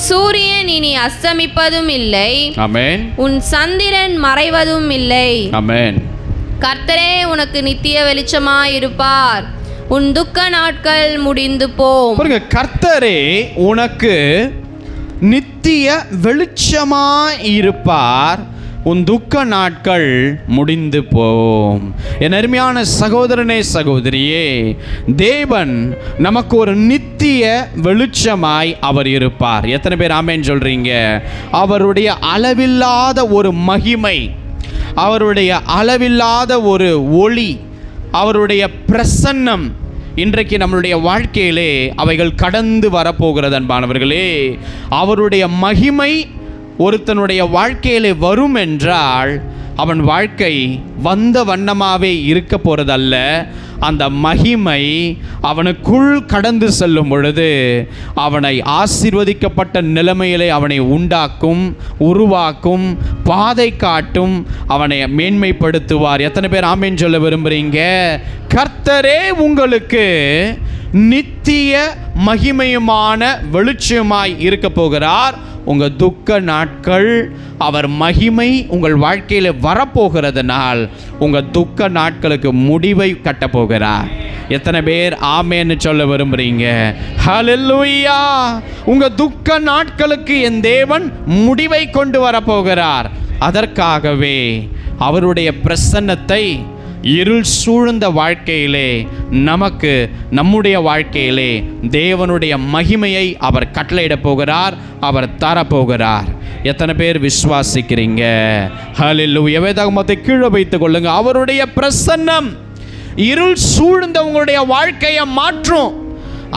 சூரியன் இனி அஸ்தமிப்பதும் இல்லை. ஆமென். உன் சந்திரன் மறைவதும் இல்லை. ஆமென். கர்த்தரே உனக்கு நித்திய வெளிச்சமாய் இருப்பார். உன் துக்க நாட்கள் முடிந்து போம். பாருங்க, கர்த்தரே உனக்கு நித்திய வெளிச்சமாய் இருப்பார். உன் துக்க நாட்கள் முடிந்து போம். என் அருமையான சகோதரனே, சகோதரியே, தேவன் நமக்கு ஒரு நித்திய வெளிச்சமாய் அவர் இருப்பார். எத்தனை பேர் ஆமென் சொல்றீங்க? அவருடைய அளவில்லாத ஒரு மகிமை, அவருடைய அளவில்லாத ஒரு ஒளி, அவருடைய பிரசன்னம் இன்றைக்கு நம்மளுடைய வாழ்க்கையிலே அவைகள் கடந்து வரப்போகிறது. அன்பானவர்களே, அவருடைய மகிமை ஒருத்தனுடைய வாழ்க்கையிலே வரும் என்றால் அவன் வாழ்க்கை வந்த வண்ணமாகவே இருக்க போகிறதல்ல. அந்த மகிமை அவனுக்குள் கடந்து செல்லும் பொழுது அவனை ஆசீர்வதிக்கப்பட்ட நிலைமையிலே அவனை உண்டாக்கும், உருவாக்கும், பாதை காட்டும், அவனை மேன்மைப்படுத்துவார். எத்தனை பேர் ஆமென் சொல்ல விரும்புகிறீங்க? கர்த்தரே உங்களுக்கு நித்திய மகிமையுமான வெளிச்சமாய் இருக்க போகிறார். உங்கள் துக்க நாட்கள் அவர் மகிமை உங்கள் வாழ்க்கையில் வரப்போகிறதுனால் உங்கள் துக்க நாட்களுக்கு முடிவை கட்டப்போகிறார். எத்தனை பேர் ஆமென்னு சொல்ல விரும்புகிறீங்க? ஹல்லேலூயா! உங்கள் துக்க நாட்களுக்கு என் தேவன் முடிவை கொண்டு வரப்போகிறார். அதற்காகவே அவருடைய பிரசன்னத்தை இருள் சூழ்ந்த வாழ்க்கையிலே நமக்கு, நம்முடைய வாழ்க்கையிலே தேவனுடைய மகிமையை அவர் கட்டளையிட போகிறார், அவர் தரப்போகிறார். எத்தனை பேர் விசுவாசிக்கிறீங்க? ஹல்லேலூயா! வேதாகமத்தை கீழே வைத்துக் கொள்ளுங்க. அவருடைய பிரசன்னம் இருள் சூழ்ந்த உங்களுடைய வாழ்க்கையை மாற்றும்.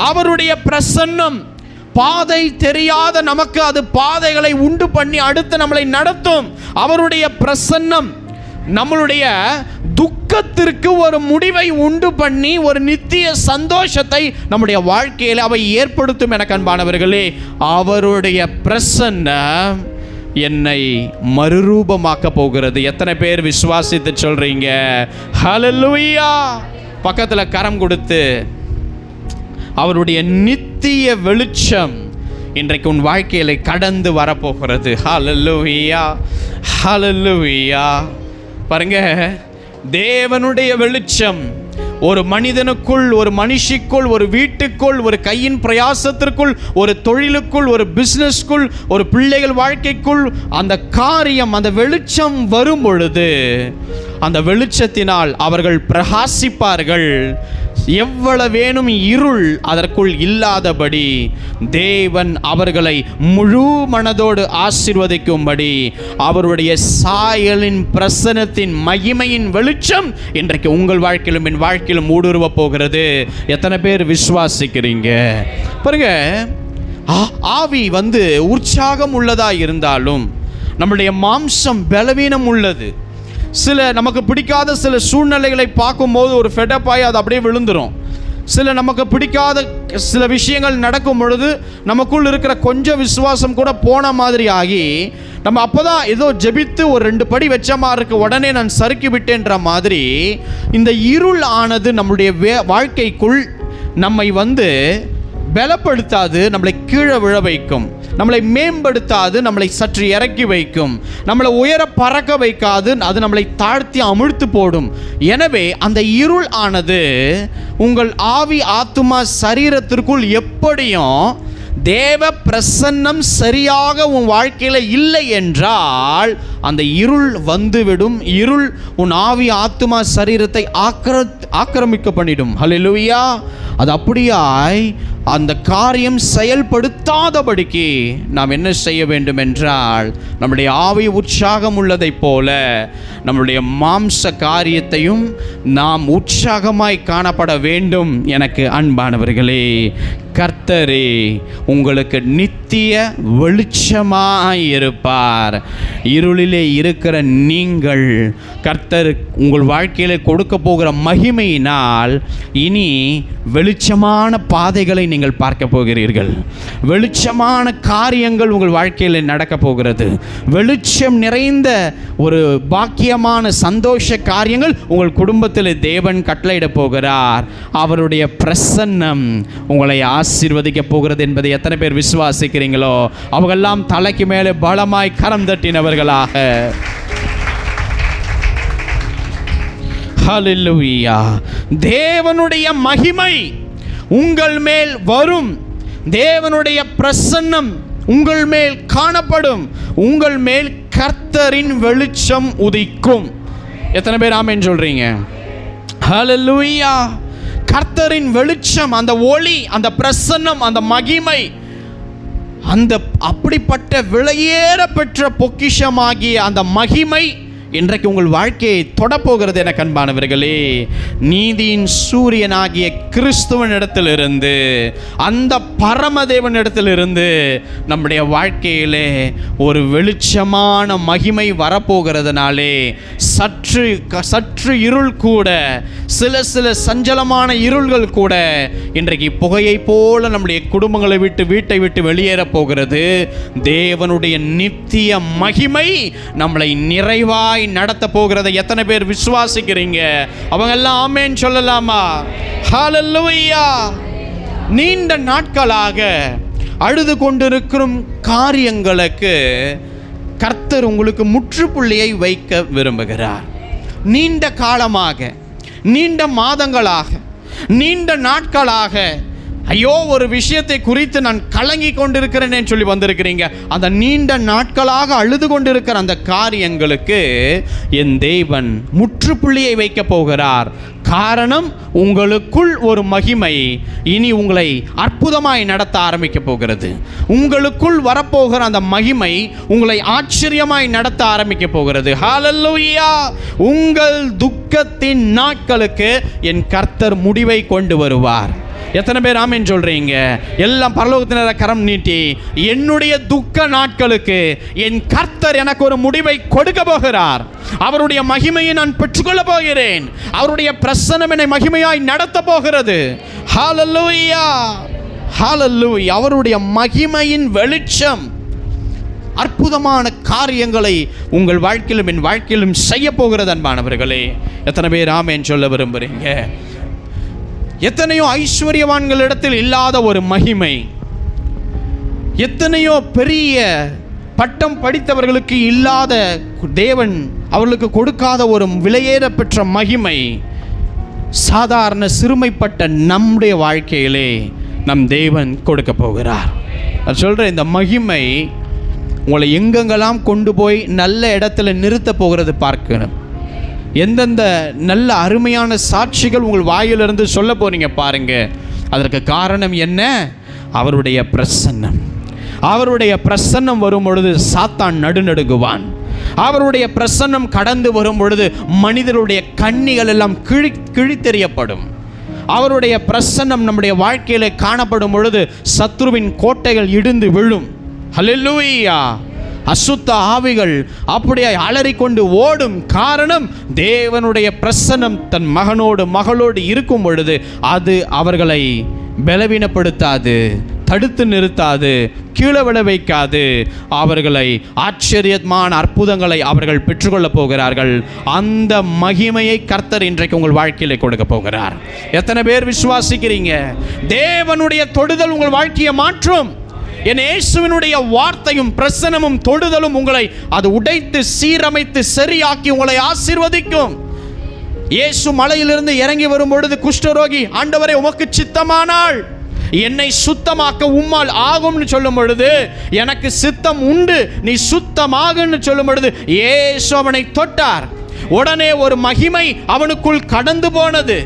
அவருடைய பிரசன்னம் பாதை தெரியாத நமக்கு அது பாதைகளை உண்டு பண்ணி அடுத்து நம்மளை நடத்தும். அவருடைய பிரசன்னம் நம்மளுடைய துக்கத்திற்கு ஒரு முடிவை உண்டு பண்ணி ஒரு நித்திய சந்தோஷத்தை நம்முடைய வாழ்க்கையில் அவை ஏற்படுத்தும். எனக்கு அன்பானவர்களே, அவருடைய பிரசன்னம் என்னை மறுரூபமாக்க போகிறது. எத்தனை பேர் விசுவாசித்து சொல்றீங்க? ஹல்லேலூயா! பக்கத்தில் கரம் கொடுத்து அவருடைய நித்திய வெளிச்சம் இன்றைக்கு உன் வாழ்க்கையில கடந்து வரப்போகிறது. ஹல்லேலூயா! ஹல்லேலூயா! பாருங்க, தேவனுடைய வெளிச்சம் ஒரு மனிதனுக்குள், ஒரு மனுஷிக்குள், ஒரு வீட்டுக்குள், ஒரு கையின் பிரயாசத்திற்குள், ஒரு தொழிலுக்குள், ஒரு பிஸ்னஸ்க்குள், ஒரு பிள்ளைகள் வாழ்க்கைக்குள் அந்த காரியம், அந்த வெளிச்சம் வரும் பொழுது அந்த வெளிச்சத்தினால் அவர்கள் பிரகாசிப்பார்கள். எவ்வளவேனும் இருள் அதற்குள் இல்லாதபடி தேவன் அவர்களை முழு மனதோடு ஆசீர்வதிக்கும்படி அவருடைய சாயலின் பிரசன்னத்தின் மகிமையின் வெளிச்சம் இன்றைக்கு உங்கள் வாழ்க்கையிலும் என் வாழ்க்கையிலும் ஊடுருவ போகிறது. எத்தனை பேர் விசுவாசிக்கிறீங்க? பாருங்க, ஆவி உற்சாகம் உள்ளதா இருந்தாலும் நம்முடைய மாம்சம் பலவீனம் உள்ளது. சில நமக்கு பிடிக்காத சில சூழ்நிலைகளை பார்க்கும்போது ஒரு ஃபெடப்பாய் அது அப்படியே விழுந்துரும். சில நமக்கு பிடிக்காத சில விஷயங்கள் நடக்கும் பொழுது நமக்குள் இருக்கிற கொஞ்சம் விசுவாசம் கூட போன மாதிரி ஆகி நம்ம அப்போதான் ஏதோ ஜெபித்து ஒரு 2 படி வச்ச மாதிரி இருக்கு, உடனே நான் சறுக்கி விட்டேன்ற மாதிரி இந்த இருள் ஆனது நம்முடைய வாழ்க்கைக்குள் நம்மை பலப்படுத்தாது, நம்மளை கீழே விழ வைக்கும். நம்மளை மேம்படுத்தாது, நம்மளை சற்று இறக்கி வைக்கும். நம்மளை உயர பறக்க வைக்காது, அது நம்மளை தாழ்த்தி அமிழ்த்து போடும். எனவே அந்த இருள் ஆனது உங்கள் ஆவி, ஆத்துமா, சரீரத்திற்குள் எப்படியும் தேவ பிரசன்னம் சரியாக உன் வாழ்க்கையில் இல்லை என்றால் அந்த இருள் வந்துவிடும். இருள் உன் ஆவி, ஆத்துமா, சரீரத்தை ஆக்கிரமிக்க பண்ணிடும். ஹல்லேலூயா! அது அப்படியாய் அந்த காரியம் செயல்படுத்தாதபடிக்கு நாம் என்ன செய்ய வேண்டும் என்றால், நம்முடைய ஆவி உற்சாகம் உள்ளதைப் போல நம்முடைய மாம்ச காரியத்தையும் நாம் உற்சாகமாய் காணப்பட வேண்டும். எனக்கு அன்பானவர்களே, கர்த்தரே உங்களுக்கு நித்திய வெளிச்சமாய் இருப்பார். இருளிலே இருக்கிற நீங்கள் கர்த்தர் உங்கள் வாழ்க்கையிலே கொடுக்க போகிற மகிமையினால் இனி வெளிச்சமான பாதைகளை நீங்கள் பார்க்க போகிறீர்கள். வெளிச்சமான காரியங்கள் உங்கள் வாழ்க்கையில் நடக்க போகிறது. வெளிச்சம் நிறைந்த ஒரு பாக்கியமான சந்தோஷ காரியங்கள் உங்கள் குடும்பத்தில் தேவன் கட்டளையிட போகிறார். அவருடைய பிரசன்னம் உங்களை ஆசீர்வதிக்க போகிறது என்பதை எத்தனை பேர் விசுவாசிக்கிறீங்களோ அவங்கெல்லாம் தலைக்கு மேலே பலமாய் கரம் தட்டினவர்களாக. ஹல்லேலூயா. தேவனுடைய மகிமை உங்கள் மேல் வரும். தேவனுடைய பிரசன்னம் உங்கள் மேல் காணப்படும். உங்கள் மேல் கர்த்தரின் வெளிச்சம் உதிக்கும். எத்தனை பேர் ஆமென் சொல்றீங்க? ஹல்லேலூயா. கர்த்தரின் வெளிச்சம், அந்த ஒளி, அந்த பிரசன்னம், அந்த மகிமை, அந்த அப்படிப்பட்ட விலையேற பெற்ற பொக்கிஷமாகிய அந்த மகிமை இன்றைக்கு உங்கள் வாழ்க்கையை தொடப்போகிறது என அன்பானவர்களே. நீதியின் சூரியனாகிய கிறிஸ்துவனிடத்திலிருந்து, அந்த பரமதேவனிடத்திலிருந்து நம்முடைய வாழ்க்கையிலே ஒரு வெளிச்சமான மகிமை வரப்போகிறதுனாலே சற்று இருள் கூட, சில சஞ்சலமான இருள்கள் கூட இன்றைக்கு புகையை போல நம்முடைய குடும்பங்களை விட்டு, வீட்டை விட்டு வெளியேறப் போகிறது. தேவனுடைய நித்திய மகிமை நம்மளை நிறைவாய் நடத்த போகிறதை எத்தனை பேர் விசுவாசிக்கிறீங்க? அவங்க எல்லாம் ஆமென் சொல்லலாமா? ஹல்லேலூயா. நீண்ட நாட்களாக அழுது கொண்டிருக்கும் காரியங்களுக்கு கர்த்தர் உங்களுக்கு முற்றுப்புள்ளியை வைக்க விரும்புகிறார். நீண்ட காலமாக, நீண்ட மாதங்களாக, நீண்ட நாட்களாக ஐயோ ஒரு விஷயத்தை குறித்து நான் கலங்கி கொண்டிருக்கிறேன் சொல்லி வந்திருக்கிறீங்க. அந்த நீண்ட நாட்களாக அழுது கொண்டிருக்கிற அந்த காரியங்களுக்கு என் தேவன் முற்றுப்புள்ளியை வைக்க போகிறார். காரணம், உங்களுக்குள் ஒரு மகிமை இனி உங்களை அற்புதமாய் நடத்த ஆரம்பிக்க போகிறது. உங்களுக்குள் வரப்போகிற அந்த மகிமை உங்களை ஆச்சரியமாய் நடத்த ஆரம்பிக்க போகிறது. ஹல்லேலூயா. உங்கள் துக்கத்தின் நாட்களுக்கு என் கர்த்தர் முடிவை கொண்டு வருவார். எத்தனை பேர் ஆமென் சொல்றீங்க? எல்லாம் பரலோகத்தினரை கரம் நீட்டி, என்னுடைய துக்க நாட்களுக்கு என் கர்த்தர் எனக்கு ஒரு முடிவை கொடுக்க போகிறார். அவருடைய மகிமையை நான் பெற்றுக்கொள்ள போகிறேன். அவருடைய பிரசன்னம் என்னை மகிமையாய் நடத்த போகிறது. ஹல்லேலூயா. ஹல்லேலூயா. அவருடைய மகிமையின் வெளிச்சம் அற்புதமான காரியங்களை உங்கள் வாழ்க்கையிலும் என் வாழ்க்கையிலும் செய்ய போகிறது அன்பானவர்களே. எத்தனை பேர் ஆமென் சொல்ல விரும்புறீங்க? எத்தனையோ ஐஸ்வர்யவான்களிடத்தில் இல்லாத ஒரு மகிமை, எத்தனையோ பெரிய பட்டம் படித்தவர்களுக்கு இல்லாத, தேவன் அவர்களுக்கு கொடுக்காத ஒரு விலையேற பெற்ற மகிமை சாதாரண சிறுமைப்பட்ட நம்முடைய வாழ்க்கையிலே நம் தேவன் கொடுக்க போகிறார். நான் சொல்கிறேன், இந்த மகிமை உங்களை எங்கெங்கெல்லாம் கொண்டு போய் நல்ல இடத்துல நிறுத்த போகிறது பார்க்கணும். எந்தெந்த நல்ல அருமையான சாட்சிகள் உங்கள் வாயிலிருந்து சொல்ல போறீங்க பாருங்க. அதற்கு காரணம் என்ன? அவருடைய பிரசன்னம். அவருடைய பிரசன்னம் வரும் பொழுது சாத்தான் நடுநடுங்குவான். அவருடைய பிரசன்னம் கடந்து வரும் பொழுது மனிதருடைய கண்ணிகள் எல்லாம் கிழித்தெறியப்படும். அவருடைய பிரசன்னம் நம்முடைய வாழ்க்கையிலே காணப்படும் பொழுது சத்ருவின் கோட்டைகள் இடிந்து விழும். ஹல்லேலூயா. அசுத்த ஆவிகள் அப்படியே அலறிக்கொண்டு ஓடும். காரணம், தேவனுடைய பிரசன்னம் தன் மகனோடு மகளோடு இருக்கும் பொழுது அது அவர்களை பலவீனப்படுத்தாது, தடுத்து நிறுத்தாது, கீழே விட வைக்காது. அவர்களை ஆச்சரியமான அற்புதங்களை அவர்கள் பெற்றுக்கொள்ள போகிறார்கள். அந்த மகிமையை கர்த்தர் இன்றைக்கு உங்கள் வாழ்க்கையிலே கொடுக்க போகிறார். எத்தனை பேர் விசுவாசிக்கிறீங்க? தேவனுடைய தொடுதல் உங்கள் வாழ்க்கையை மாற்றும். என் இயேசுவினுடைய வார்த்தையும் பிரசனமும் தொடுதலும் உங்களை அது உடைத்து சீரமைத்து சரியாக்கி உங்களை ஆசீர்வதிக்கும். இயேசு மலையிலிருந்து இறங்கி வரும் பொழுது குஷ்டரோகி, ஆண்டவரே உமக்கு சித்தமானால் என்னை சுத்தமாக்க உம்மால் ஆகும்னு சொல்லும் பொழுது, எனக்கு சித்தம் உண்டு நீ சுத்தமாகுன்னு சொல்லும் பொழுது இயேசு அவனை தொட்டார். உடனே ஒரு மகிமை அவனுக்குள் கடந்து போனது.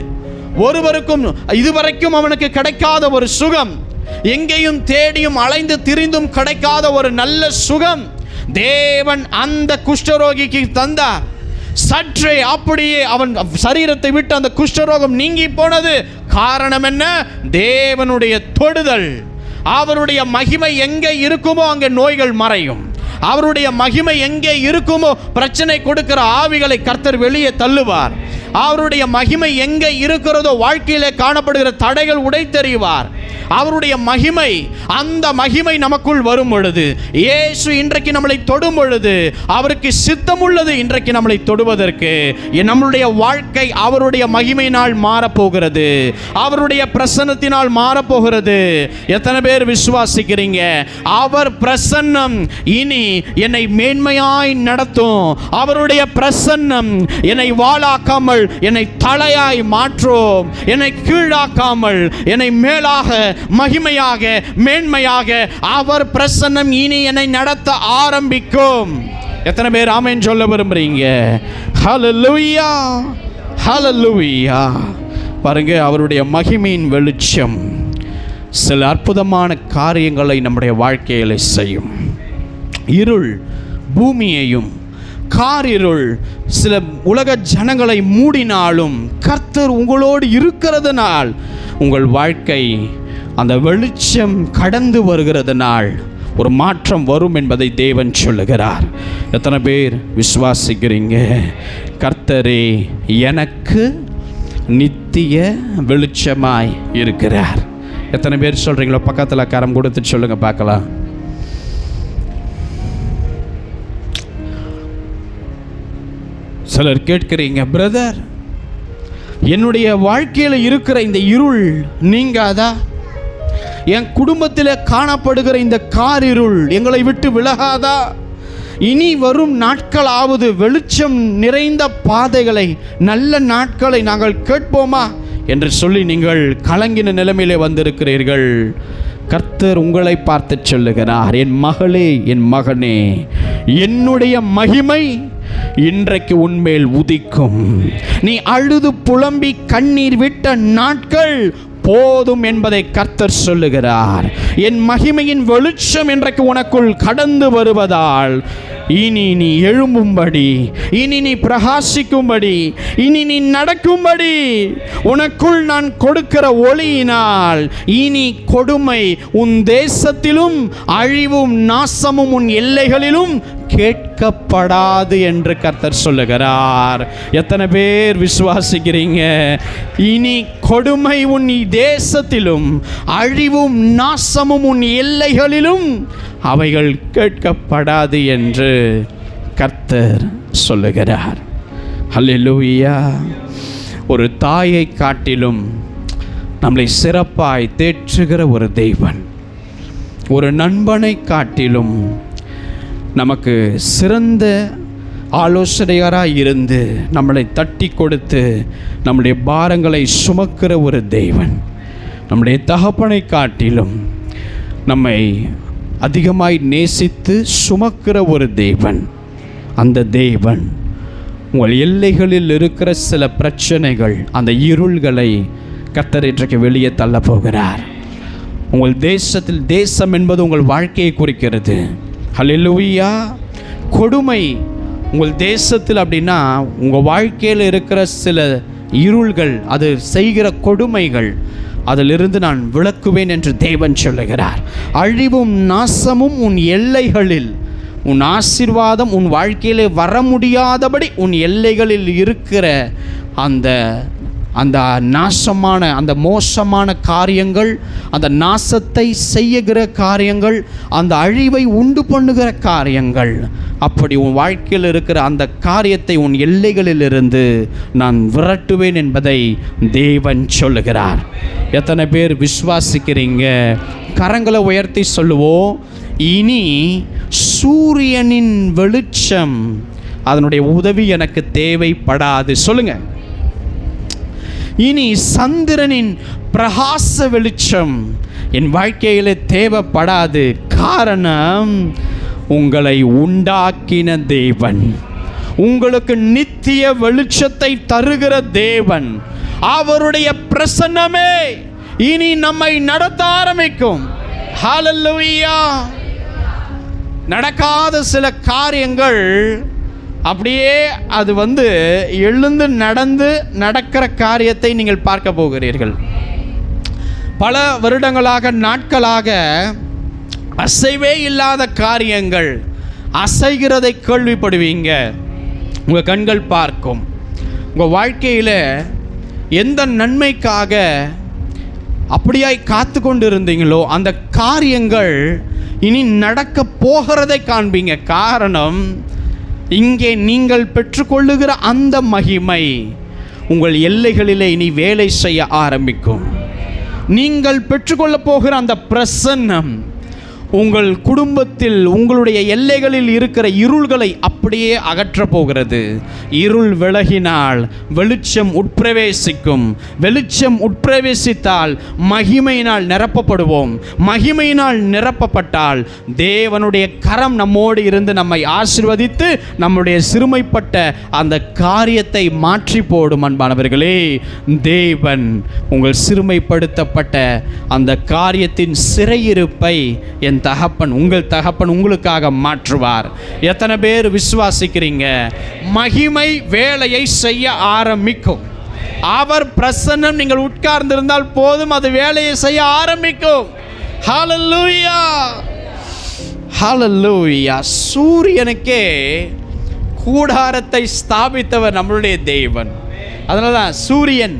ஒருவருக்கும் இதுவரைக்கும் அவனுக்கு கிடைக்காத ஒரு சுகம், எங்கேயும் தேடியும் அலைந்து திரிந்தும் கிடைக்காத ஒரு நல்ல சுகம் தேவன் அந்த குஷ்டரோகிக்கு தந்தார். சற்றே அப்படியே அவன் சரீரத்தை விட்டு அந்த குஷ்டரோகம் நீங்கி போனது. காரணம் என்ன? தேவனுடைய தொடுதல். அவருடைய மகிமை எங்கே இருக்குமோ அங்கே நோய்கள் மறையும். அவருடைய மகிமை எங்கே இருக்குமோ பிரச்சனை கொடுக்கிற ஆவிகளை கர்த்தர் வெளியே தள்ளுவார். அவருடைய மகிமை எங்கே இருக்கிறதோ வாழ்க்கையிலே காணப்படுகிற தடைகள் உடைத்தெறிவார். அவருடைய மகிமை, அந்த மகிமை நமக்குள் வரும் பொழுது, இயேசு இன்றைக்கு நம்மளை தொடும் பொழுது அவருக்கு சித்தமுள்ளது இன்றைக்கு நம்மளை தொடுவதற்கு. நம்மளுடைய வாழ்க்கை அவருடைய மகிமையினால் மாறப்போகிறது, அவருடைய பிரசன்னத்தினால் மாறப்போகிறது. எத்தனை பேர் விசுவாசிக்கிறீங்க? அவர் பிரசன்னம் இனி என்னை மேன்மையாய் நடத்தும். அவருடைய பிரசன்னம் என்னை வாளாக்காமல் என்னை தலையாய் மாற்றும். என்னை கீழாக்காமல் என்னை மேலாக, மகிமையாக, மேன்மையாக அவர் பிரசன்னம் இனி என்னை நடத்த ஆரம்பிக்கும். எத்தனை பேர் ஆமென் சொல்ல விரும்புறீங்க? ஹல்லேலூயா, ஹல்லேலூயா. பாருங்க, அவருடைய மகிமையின் வெளிச்சம் சில அற்புதமான காரியங்களை நம்முடைய வாழ்க்கையில் செய்யும். இருள் பூமியையும், காரிருள் சில உலக ஜனங்களை மூடினாலும் கர்த்தர் உங்களோடு இருக்கிறதுனால் உங்கள் வாழ்க்கை அந்த வெளிச்சம் கடந்து வருகிறதுனால் ஒரு மாற்றம் வரும் என்பதை தேவன் சொல்லுகிறார். எத்தனை பேர் விசுவாசிக்கிறீங்க? கர்த்தரே எனக்கு நித்திய வெளிச்சமாய் இருக்கிறார். எத்தனை பேர் சொல்றீங்களோ? பக்கத்தில் கரம் கொடுத்து சொல்லுங்க பார்க்கலாம். சிலர் கேட்கிறீங்க, பிரதர் என்னுடைய வாழ்க்கையில் இருக்கிற இந்த இருள் நீங்காதா? என் குடும்பத்தில் காணப்படுகிற இந்த காரிருள் எங்களை விட்டு விலகாதா? இனி வரும் நாட்களாவது வெளிச்சம் நிறைந்த பாதைகளை, நல்ல நாட்களை நாங்கள் கேட்போமா என்று சொல்லி நீங்கள் கலங்கின நிலைமையிலே வந்திருக்கிறீர்கள். கர்த்தர் உங்களை பார்த்து சொல்லுகிறார், என் மகளே, என் மகனே, என்னுடைய மகிமை இன்றைக்கு உன்மேல் உதிக்கும். நீ அழுது புலம்பி கண்ணீர் விட்ட நாட்கள் போதும் என்பதை கர்த்தர் சொல்லுகிறார். என் மகிமையின் வெளிச்சம் இன்றைக்கு உனக்குள் கடந்து வருவதால் இனி நீ எழும்பும்படி, இனி நீ பிரகாசிக்கும்படி, இனி நீ நடக்கும்படி உனக்குள் நான் கொடுக்கிற ஒளியினால் இனி கொடுமை உன் தேசத்திலும், அழிவும் நாசமும் உன் எல்லைகளிலும் கேட்கப்படாது என்று கர்த்தர் சொல்லுகிறார். எத்தனை பேர் விசுவாசிக்கிறீங்க? இனி கொடுமை உன் தேசத்திலும், அழிவும் நாசமும் உன் எல்லைகளிலும் அவைகள் கேட்கப்படாது என்று கர்த்தர் சொல்லுகிறார். ஹல்லேலூயா. ஒரு தாயை காட்டிலும் நம்மளை சிறப்பாய் தேற்றுகிற ஒரு தெய்வன், ஒரு நண்பனை காட்டிலும் நமக்கு சிறந்த ஆலோசனையாராக இருந்து நம்மளை தட்டி கொடுத்து நம்முடைய பாரங்களை சுமக்கிற ஒரு தெய்வன், நம்முடைய தகப்பனை காட்டிலும் நம்மை அதிகமாய் நேசித்து சுமக்கிற ஒரு தெய்வன். அந்த தெய்வன் உங்கள் எல்லைகளில் இருக்கிற சில பிரச்சனைகள், அந்த இருள்களை கர்த்தர் இன்றைக்கு வெளியே தள்ள போகிறார். உங்கள் தேசத்தில், தேசம் என்பது உங்கள் வாழ்க்கையை குறிக்கிறது. ஹல்லேலூயா. கொடுமை உங்கள் தேசத்தில் அப்படின்னா உங்கள் வாழ்க்கையில் இருக்கிற சில இருள்கள், அது செய்கிற கொடுமைகள், அதிலிருந்து நான் விளக்குவேன் என்று தேவன் சொல்லுகிறார். அழிவும் நாசமும் உன் எல்லைகளில், உன் ஆசீர்வாதம் உன் வாழ்க்கையிலே வர முடியாதபடி உன் எல்லைகளில் இருக்கிற அந்த அந்த நாசமான, அந்த மோசமான காரியங்கள், அந்த நாசத்தை செய்யுகிற காரியங்கள், அந்த அழிவை உண்டு பண்ணுகிற காரியங்கள், அப்படி உன் வாழ்க்கையில் இருக்கிற அந்த காரியத்தை உன் எல்லைகளிலிருந்து நான் விரட்டுவேன் என்பதை தேவன் சொல்லுகிறார். எத்தனை பேர் விசுவாசிக்கிறீங்க? கரங்களை உயர்த்தி சொல்லுவோம், இனி சூரியனின் வெளிச்சம், அதனுடைய உதவி எனக்கு தேவைப்படாது. சொல்லுங்க. இனி சந்திரனின் பிரகாச வெளிச்சம் என் வாழ்க்கையில் தேவைப்படாது. காரணம், உங்களை உண்டாக்கின தேவன், உங்களுக்கு நித்திய வெளிச்சத்தை தருகிற தேவன், அவருடைய பிரசன்னமே இனி நம்மை நடத்த ஆரம்பிக்கும். ஹல்லேலூயா. நடக்காத சில காரியங்கள் அப்படியே அது எழுந்து நடந்து நடக்கிற காரியத்தை நீங்கள் பார்க்க போகிறீர்கள். பல வருடங்களாக, நாட்களாக அசைவே இல்லாத காரியங்கள் அசைகிறதை கேள்விப்படுவீங்க. உங்கள் கண்கள் பார்க்கும். உங்கள் வாழ்க்கையில் எந்த நன்மைக்காக அப்படியாய் காத்து கொண்டு இருந்தீங்களோ அந்த காரியங்கள் இனி நடக்க போகிறதை காண்பீங்க. காரணம், இங்கே நீங்கள் பெற்றுக்கொள்ளுகிற அந்த மகிமை உங்கள் எல்லைகளிலே இனி வேலை செய்ய ஆரம்பிக்கும். நீங்கள் பெற்றுக்கொள்ளப் போகிற அந்த பிரசன்னம் உங்கள் குடும்பத்தில் உங்களுடைய எல்லைகளில் இருக்கிற இருள்களை அப்படியே அகற்றப் போகிறது. இருள் விலகினால் வெளிச்சம் உட்பிரவேசிக்கும். வெளிச்சம் உட்பிரவேசித்தால் மகிமையினால் நிரப்பப்படுவோம். மகிமையினால் நிரப்பப்பட்டால் தேவனுடைய கரம் நம்மோடு இருந்து நம்மை ஆசீர்வதித்து நம்முடைய சிறுமைப்பட்ட அந்த காரியத்தை மாற்றி போடும். அன்பானவர்களே, தேவன் உங்கள் சிறுமைப்படுத்தப்பட்ட அந்த காரியத்தின் சிறையிருப்பை என் தகப்பன், உங்கள் தகப்பன் உங்களுக்காக மாற்றுவார். எத்தனை பேர் விசுவாசிக்கிறீங்க? மகிமை வேலையை செய்ய ஆரம்பிக்கும். அவர் பிரசன்னம் நீங்கள் உட்கார்ந்திருந்தால் போதும், அது வேலையை செய்ய ஆரம்பிக்கும். ஹல்லேலூயா, ஹல்லேலூயா. சூரியனுக்கே கூடாரத்தை ஸ்தாபித்தவர் நம்மளுடைய தேவன். அதனால தான் சூரியன்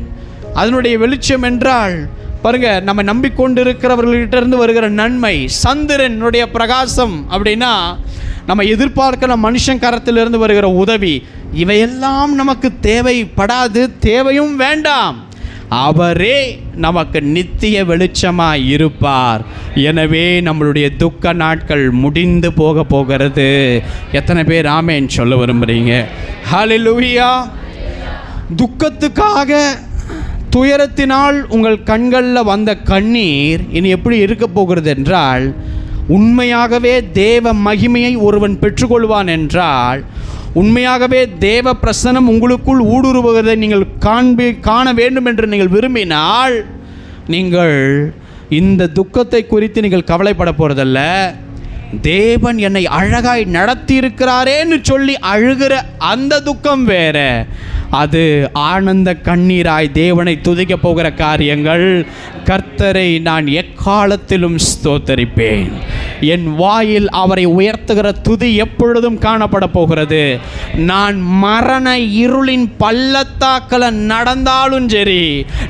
அதனுடைய வெளிச்சம் என்றால் பாருங்க, நம்ம நம்பிக்கொண்டிருக்கிறவர்களிட்ட இருந்து வருகிற நன்மை. சந்திரனுடைய பிரகாசம் அப்படின்னா நம்ம எதிர்பார்க்கிற மனுஷன் கரத்திலிருந்து வருகிற உதவி. இவையெல்லாம் நமக்கு தேவைப்படாது, தேவையும் வேண்டாம். அவரே நமக்கு நித்திய வெளிச்சமாய் இருப்பார். எனவே நம்மளுடைய துக்க நாட்கள் முடிந்து போக போகிறது. எத்தனை பேர் ஆமேன் சொல்ல விரும்புறீங்க? ஹல்லேலூயா. துக்கத்துக்காக, துயரத்தினால் உங்கள் கண்களில் வந்த கண்ணீர் இனி எப்படி இருக்க போகிறது என்றால், உண்மையாகவே தேவ மகிமையை ஒருவன் பெற்றுக்கொள்வான் என்றால், உண்மையாகவே தேவ பிரசன்னம் உங்களுக்குள் ஊடுருவுவதை நீங்கள் காண வேண்டும் என்று நீங்கள் விரும்பினால், நீங்கள் இந்த துக்கத்தை குறித்து நீங்கள் கவலைப்பட போகிறதல்ல. தேவன் என்னை அழகாய் நடத்தி இருக்கிறாரேன்னு சொல்லி அழுகிற அந்த துக்கம் வேற. அது ஆனந்த கண்ணீராய் தேவனை துதிக்க போகிற காரியங்கள். கர்த்தரை நான் எக்காலத்திலும் ஸ்தோத்தரிப்பேன். என் வாயில் அவரை உயர்த்துகிற துதி எப்பொழுதும் காணப்பட போகிறது. நான் மரண இருளின் பள்ளத்தாக்கில் நடந்தாலும் சரி,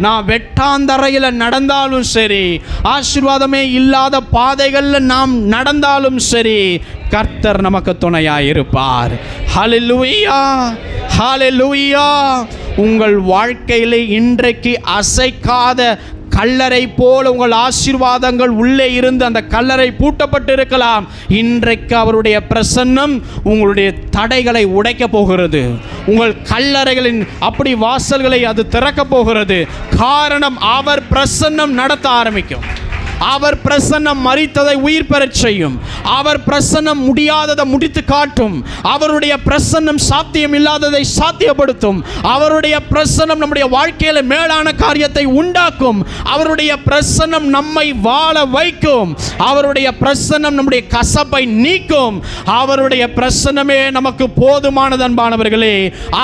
நான் வெட்டாந்தரையில் நடந்தாலும் சரி, ஆசீர்வாதமே இல்லாத பாதைகளில் நாம் நடந்தாலும் சரி, கர்த்தர் நமக்கு துணையாயிருப்பார். ஹல்லேலூயா, ஹல்லேலூயா. உங்கள் வாழ்க்கையிலே இன்றைக்கு அசைக்காத கல்லறை போல உங்கள் ஆசீர்வாதங்கள் உள்ளே இருந்து அந்த கல்லறை பூட்டப்பட்டு இருக்கலாம். இன்றைக்கு அவருடைய பிரசன்னம் உங்களுடைய தடைகளை உடைக்க போகிறது. உங்கள் கல்லறைகளின் அப்படி வாசல்களை அது திறக்க போகிறது. காரணம், அவர் பிரசன்னம் நடத்த ஆரம்பிக்கும். அவர் பிரசன்னம் மரித்ததை உயிர் பெறச் செய்யும். அவர் பிரசன்னம் முடியாததை முடித்து காட்டும். அவருடைய பிரசன்னம் சாத்தியம் இல்லாததை சாத்தியப்படுத்தும். அவருடைய பிரசன்னம் நம்முடைய வாழ்க்கையில மேலான காரியத்தை உண்டாக்கும். அவருடைய பிரசன்னம் நம்மை வாழ வைக்கும். அவருடைய பிரசன்னம் நம்முடைய கசப்பை நீக்கும். அவருடைய பிரசன்னமே நமக்கு போதுமானது. அன்பானவர்களே,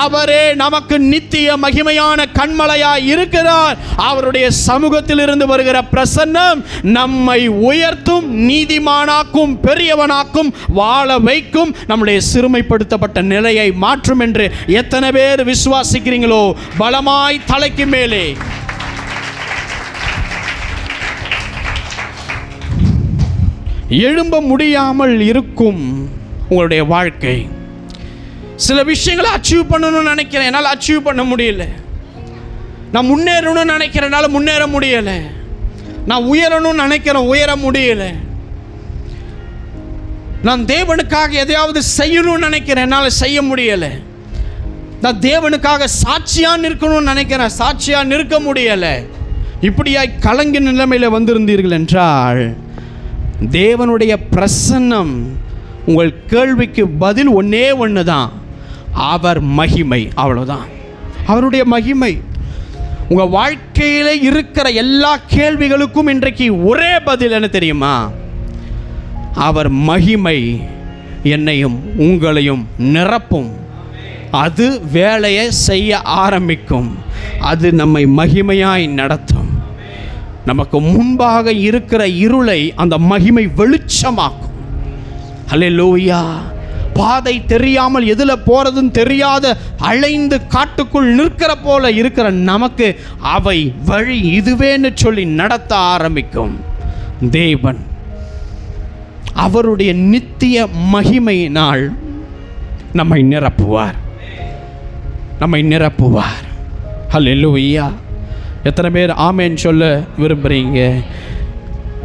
அவரே நமக்கு நித்திய மகிமையான கண்மலையாய் இருக்கிறார். அவருடைய சமூகத்தில் இருந்து வருகிற பிரசன்னம் நம்மை உயர்த்தும், நீதிமானாக்கும், பெரியவனாக்கும், வாழ வைக்கும், நம்முடைய சிறுமைப்படுத்தப்பட்ட நிலையை மாற்றும் என்று எத்தனை பேர் விசுவாசிக்கிறீங்களோ பலமாய் தலைக்கு மேலே எழும்ப முடியாமல் இருக்கும் உங்களுடைய வாழ்க்கை. சில விஷயங்களை அச்சீவ் பண்ணணும்னு நினைக்கிறேன், என்னால் அச்சீவ் பண்ண முடியல. நான் முன்னேறணும்னு நினைக்கிறேன், என்னால் முன்னேற முடியலை. நான் உயரணும்னு நினைக்கிறேன், உயர முடியல. நான் தேவனுக்காக எதையாவது செய்யணும்னு நினைக்கிறேன், என்னால் செய்ய முடியலை. நான் தேவனுக்காக சாட்சியாக நிற்கணும்னு நினைக்கிறேன், சாட்சியாக நிற்க முடியலை. இப்படியாய் கலங்கிய நிலைமையில் வந்திருந்தீர்கள் என்றால், தேவனுடைய பிரசன்னம் உங்கள் கேள்விக்கு பதில் ஒன்றே ஒன்று தான், அவர் மகிமை. அவ்வளோதான், அவருடைய மகிமை. உங்கள் வாழ்க்கையில் இருக்கிற எல்லா கேள்விகளுக்கும் இன்றைக்கு ஒரே பதில் என்ன தெரியுமா? அவர் மகிமை என்னையும் உங்களையும் நிரப்பும். அது வேலையை செய்ய ஆரம்பிக்கும். அது நம்மை மகிமையாய் நடத்தும். நமக்கு முன்பாக இருக்கிற இருளை அந்த மகிமை வெளிச்சமாக்கும். ஹல்லேலூயா. பாதை தெரியாமல் எதில் போகிறதுன்னு தெரியாத அலைந்து காட்டுக்குள் நிற்கிற போல இருக்கிற நமக்கு அவை வழி இதுவேன்னு சொல்லி நடத்த ஆரம்பிக்கும். தேவன் அவருடைய நித்திய மகிமையினால் நம்மை நிரப்புவார். ஹல்லேலூயா. எத்தனை பேர் ஆமேன் சொல்ல விரும்புகிறீங்க?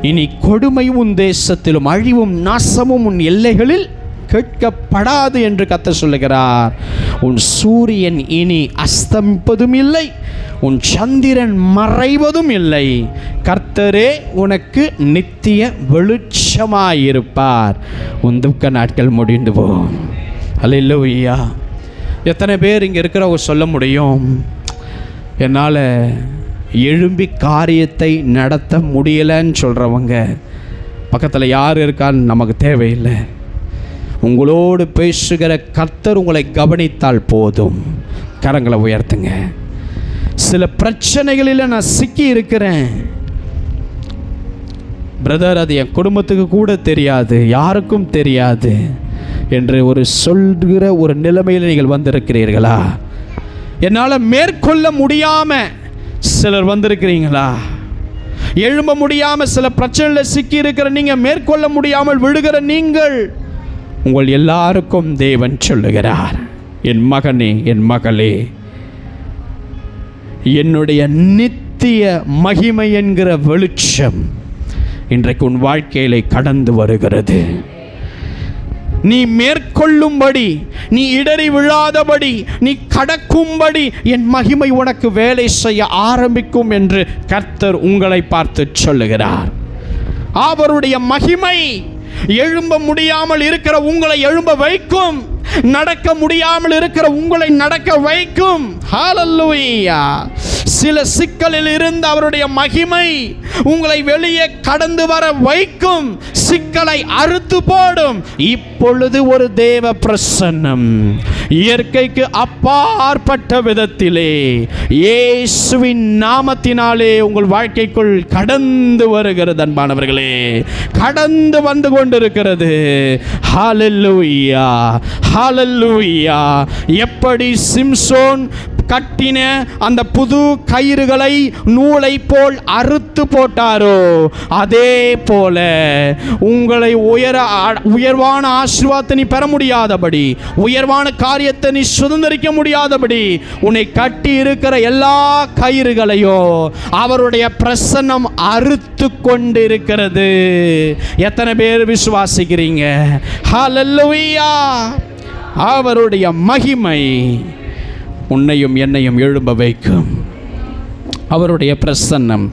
இனி கொடுமை உன் தேசத்திலும் அழிவும் நாசமும் உன் எல்லைகளில் கேட்கப்படாது என்று கர்த்தர் சொல்லுகிறார். உன் சூரியன் இனி அஸ்தமிப்பதும் இல்லை, உன் சந்திரன் மறைவதும் இல்லை. கர்த்தரே உனக்கு நித்திய வெளிச்சமாயிருப்பார். உன் துக்க நாட்கள் முடிந்து போகும். அல்லேலூயா. எத்தனை பேர் இங்கே இருக்கிறவங்க சொல்ல முடியும், என்னால் எழும்பி காரியத்தை நடத்த முடியலைன்னு சொல்கிறவங்க? பக்கத்தில் யார் இருக்கான்னு நமக்கு தேவையில்லை. உங்களோடு பேசுகிற கர்த்தர் உங்களை கவனித்தால் போதும். கரங்களை உயர்த்துங்க. சில பிரச்சனைகளில் நான் சிக்கி இருக்கிறேன் பிரதர், அது என் குடும்பத்துக்கு கூட தெரியாது, யாருக்கும் தெரியாது என்று சொல்கிற ஒரு நிலைமையில் நீங்கள் வந்திருக்கிறீர்களா? என்னால் மேற்கொள்ள முடியாமல் சிலர் வந்திருக்கிறீங்களா? எழும்ப முடியாமல் சில பிரச்சனையில் சிக்கி இருக்கிற நீங்கள், மேற்கொள்ள முடியாமல் விழுகிற நீங்கள், உங்கள் எல்லாருக்கும் தேவன் சொல்லுகிறார், என் மகனே, என் மகளே, என்னுடைய நித்திய மகிமை என்கிற வெளிச்சம் இன்றைக்கு உன் வாழ்க்கையிலே கடந்து வருகிறது. நீ மேற்கொள்ளும்படி, நீ இடறி விழாதபடி, நீ கடக்கும்படி என் மகிமை உனக்கு வேலை செய்ய ஆரம்பிக்கும் என்று கர்த்தர் உங்களை பார்த்து சொல்லுகிறார். அவருடைய மகிமை எழும்ப முடியாமல் இருக்கிற உங்களை எழும்ப வைக்கும், நடக்க முடியாமல் இருக்கிற உங்களை நடக்க வைக்கும். ஹல்லேலூயா. சில சிக்கலில் இருந்து அவருடைய மகிமை உங்களை வெளியே கடந்து வர வைக்கும், சிக்கலை அறுத்து போடும். இப்பொழுது ஒரு தேவ பிரசன்னம் இயற்கைக்கு அப்பாற்பட்ட விதத்திலே இயேசுவின் நாமத்தினாலே உங்கள் வாழ்க்கைக்குள் கடந்து வருகிறது. அன்பானவர்களே, கடந்து வந்து கொண்டிருக்கிறது. ஹல்லேலூயா, ஹல்லேலூயா. எப்படி சிம்சோன் கட்டின அந்த புது கயிறுகளை நூலை போல் அறுத்து போட்டாரோ, அதே போல உங்களை உயர்வான ஆசீர்வாதத்தை நீ பெற முடியாதபடி, உயர்வான காரியத்தை நீ சுதந்திரிக்க முடியாதபடி உன்னை கட்டி இருக்கிற எல்லா கயிறுகளையும் அவருடைய பிரசன்னம் அறுத்து கொண்டிருக்கிறது. எத்தனை பேர் விசுவாசிக்கிறீங்க? ஹல்லேலூயா. அவருடைய மகிமை உன்னையும் என்னையும் எழும்ப வைக்கும். அவருடைய பிரசன்னம்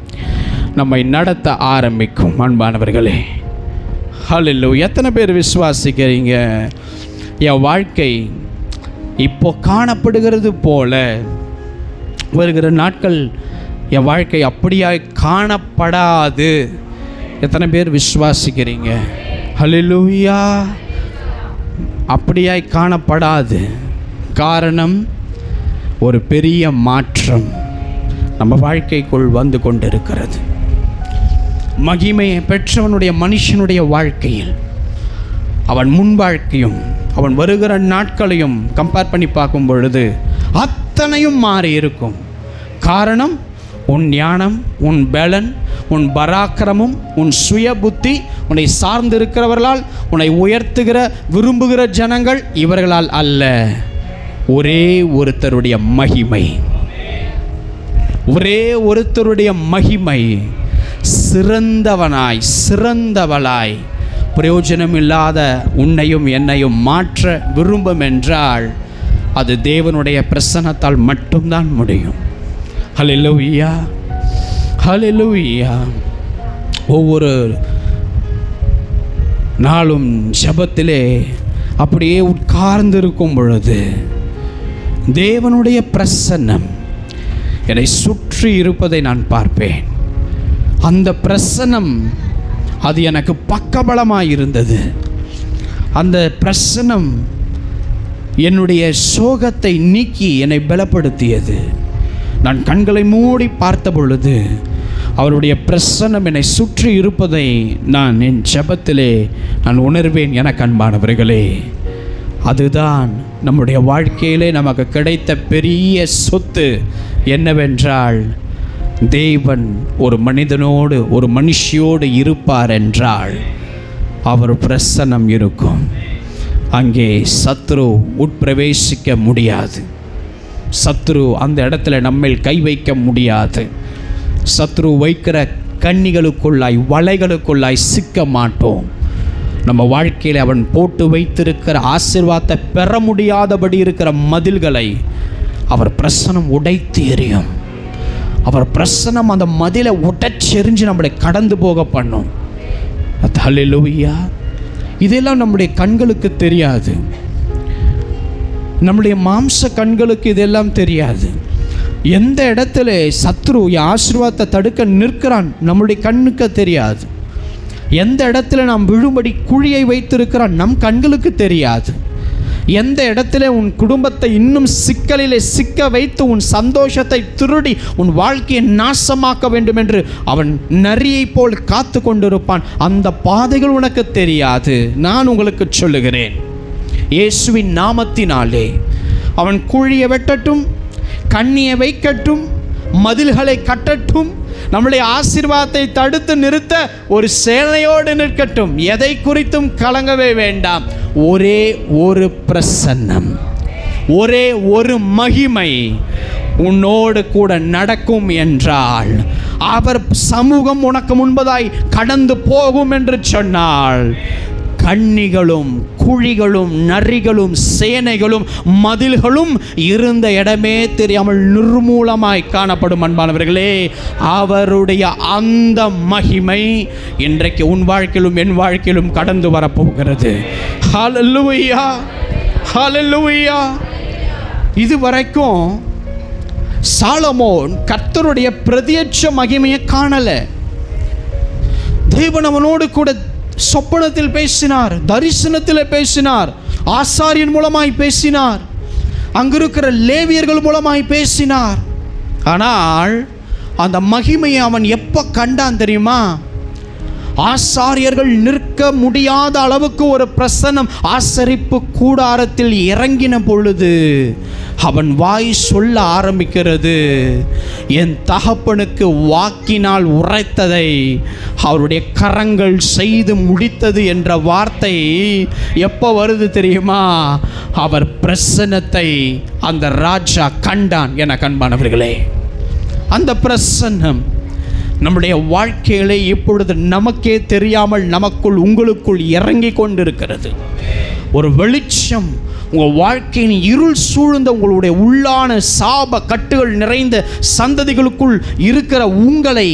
நம்மை நடத்த ஆரம்பிக்கும். அன்பானவர்களே, ஹல்லேலூயா. எத்தனை பேர் விசுவாசிக்கிறீங்க? என் வாழ்க்கை இப்போ காணப்படுகிறது போல வருகிற நாட்கள் என் வாழ்க்கை அப்படியாய் காணப்படாது. எத்தனை பேர் விசுவாசிக்கிறீங்க? ஹல்லேலூயா. அப்படியாய் காணப்படாது. காரணம், ஒரு பெரிய மாற்றம் நம்ம வாழ்க்கைக்குள் வந்து கொண்டிருக்கிறது. மகிமையை பெற்றவனுடைய மனுஷனுடைய வாழ்க்கையில் அவன் முன் வாழ்க்கையும் அவன் வருகிற நாட்களையும் கம்பேர் பண்ணி பார்க்கும் பொழுது அத்தனையும் மாறி இருக்கும். காரணம், உன் ஞானம், உன் பலன், உன் பராக்கிரமும், உன் சுய புத்தி, உன்னை சார்ந்திருக்கிறவர்களால், உன்னை உயர்த்துகிற விரும்புகிற ஜனங்கள் இவர்களால் அல்ல. ஒரே ஒருத்தருடைய மகிமை, ஒரே ஒருத்தருடைய மகிமை சிறந்தவளாய் பிரயோஜனம் இல்லாத உன்னையும் என்னையும் மாற்ற விரும்பும் என்றால் அது தேவனுடைய பிரசன்னத்தால் மட்டும்தான் முடியும். ஹல்லேலூயா, ஹல்லேலூயா. ஒவ்வொரு நாளும் ஜெபத்திலே அப்படியே உட்கார்ந்திருக்கும் பொழுது தேவனுடைய பிரசன்னம் என்னை சுற்றி இருப்பதை நான் பார்ப்பேன். அந்த பிரசன்னம் அது எனக்கு பக்கபலமாக இருந்தது. அந்த பிரசன்னம் என்னுடைய சோகத்தை நீக்கி என்னை பலப்படுத்தியது. நான் கண்களை மூடி பார்த்த பொழுது அவருடைய பிரசன்னம் என்னை சுற்றி இருப்பதை நான் என் ஜெபத்திலே நான் உணர்வேன். எனக்கு அன்பானவர்களே, அதுதான் நம்முடைய வாழ்க்கையிலே நமக்கு கிடைத்த பெரிய சொத்து. என்னவென்றால், தேவன் ஒரு மனிதனோடு ஒரு மனுஷியோடு இருப்பார் என்றால் அவர் பிரசன்னம் இருக்கும். அங்கே சத்ரு உட்பிரவேசிக்க முடியாது. சத்ரு அந்த இடத்துல நம்மேல் கை வைக்க முடியாது. சத்ரு வைக்கிற கண்ணிகளுக்குள்ளாய் வலைகளுக்குள்ளாய் சிக்க மாட்டோம். நம்ம வாழ்க்கையில் அவன் போட்டு வைத்திருக்கிற ஆசீர்வாதத்தை பெற முடியாதபடி இருக்கிற மதில்களை அவர் பிரசனம் உடைத்து எறியும். அவர் பிரசனம் அந்த மதிலை உடைச்செறிஞ்சு நம்மளை கடந்து போக பண்ணும். ஹல்லேலூயா. இதெல்லாம் நம்முடைய கண்களுக்கு தெரியாது. நம்முடைய மாம்ச கண்களுக்கு இதெல்லாம் தெரியாது. எந்த இடத்துல சத்ரு ஆசீர்வாதத்தை தடுக்க நிற்கிறான் நம்முடைய கண்ணுக்கு தெரியாது. எந்த இடத்துல நாம் விழும்படி குழியை வைத்திருக்கிறான் நம் கண்களுக்கு தெரியாது. எந்த இடத்துல உன் குடும்பத்தை இன்னும் சிக்கலிலே சிக்க வைத்து உன் சந்தோஷத்தை திருடி உன் வாழ்க்கையை நாசமாக்க வேண்டும் என்று அவன் நரியை போல் காத்து கொண்டிருப்பான். அந்த பாதைகள் உனக்கு தெரியாது. நான் உங்களுக்கு சொல்லுகிறேன், இயேசுவின் நாமத்தினாலே அவன் குழியை வெட்டட்டும், கண்ணியை வைக்கட்டும், மதில்களை கட்டட்டும், நம்முடைய ஆசீர்வாதத்தை தடுத்து நிறுத்த ஒரு சேனையோடு நிற்கட்டும். எதை குறித்தும் கலங்கவே வேண்டாம். ஒரே ஒரு பிரசன்னம், ஒரே ஒரு மகிமை உன்னோடு கூட நடக்கும் என்றால், அவர் சமூகம் உனக்கு முன்பதாய் கடந்து போகும் என்று சொன்னால், கண்ணிகளும் குழிகளும் நரிகளும் சேனைகளும் மதில்களும் இருந்த இடமே தெரியாமல் நிர்மூலமாய் காணப்படும். அன்பானவர்களே, அவருடைய அந்த மகிமை இன்றைக்கு உன் வாழ்க்கையிலும் என் வாழ்க்கையிலும் கடந்து வரப்போகிறது. ஹல்லேலூயா, ஹல்லேலூயா. இதுவரைக்கும் சாலமோன் கர்த்தருடைய பிரத்யட்ச மகிமையை காணல. தேவன் அவனோடு கூட சொப்பனத்தில் பேசினார், தரிசனத்தில் பேசினார், ஆசாரியன் மூலமாய் பேசினார், அங்கிருக்கிற லேவியர்கள் மூலமாய் பேசினார். ஆனால் அந்த மகிமையை அவன் எப்போ கண்டான் தெரியுமா? ஆசாரியர்கள் நிற்க முடியாத அளவுக்கு ஒரு பிரசன்னம் ஆசரிப்பு கூடாரத்தில் இறங்கின பொழுது அவன் வாய் சொல்ல ஆரம்பிக்கிறது, என் தகப்பனுக்கு வாக்கினால் உரைத்ததை அவருடைய கரங்கள் செய்து முடித்தது என்ற வார்த்தை எப்போ வருது தெரியுமா? அவர் பிரசன்னத்தை அந்த ராஜா கண்டான். என கண்பானவர்களே, அந்த பிரசன்னம் நம்முடைய வாழ்க்கையிலே இப்பொழுது நமக்கே தெரியாமல் நமக்குள் உங்களுக்குள் இறங்கி கொண்டிருக்கிறது. ஒரு வெளிச்சம் உங்கள் வாழ்க்கையின் இருள் சூழ்ந்த உங்களுடைய உள்ளான சாப கட்டுகள் நிறைந்த சந்ததிகளுக்குள் இருக்கிற உங்களை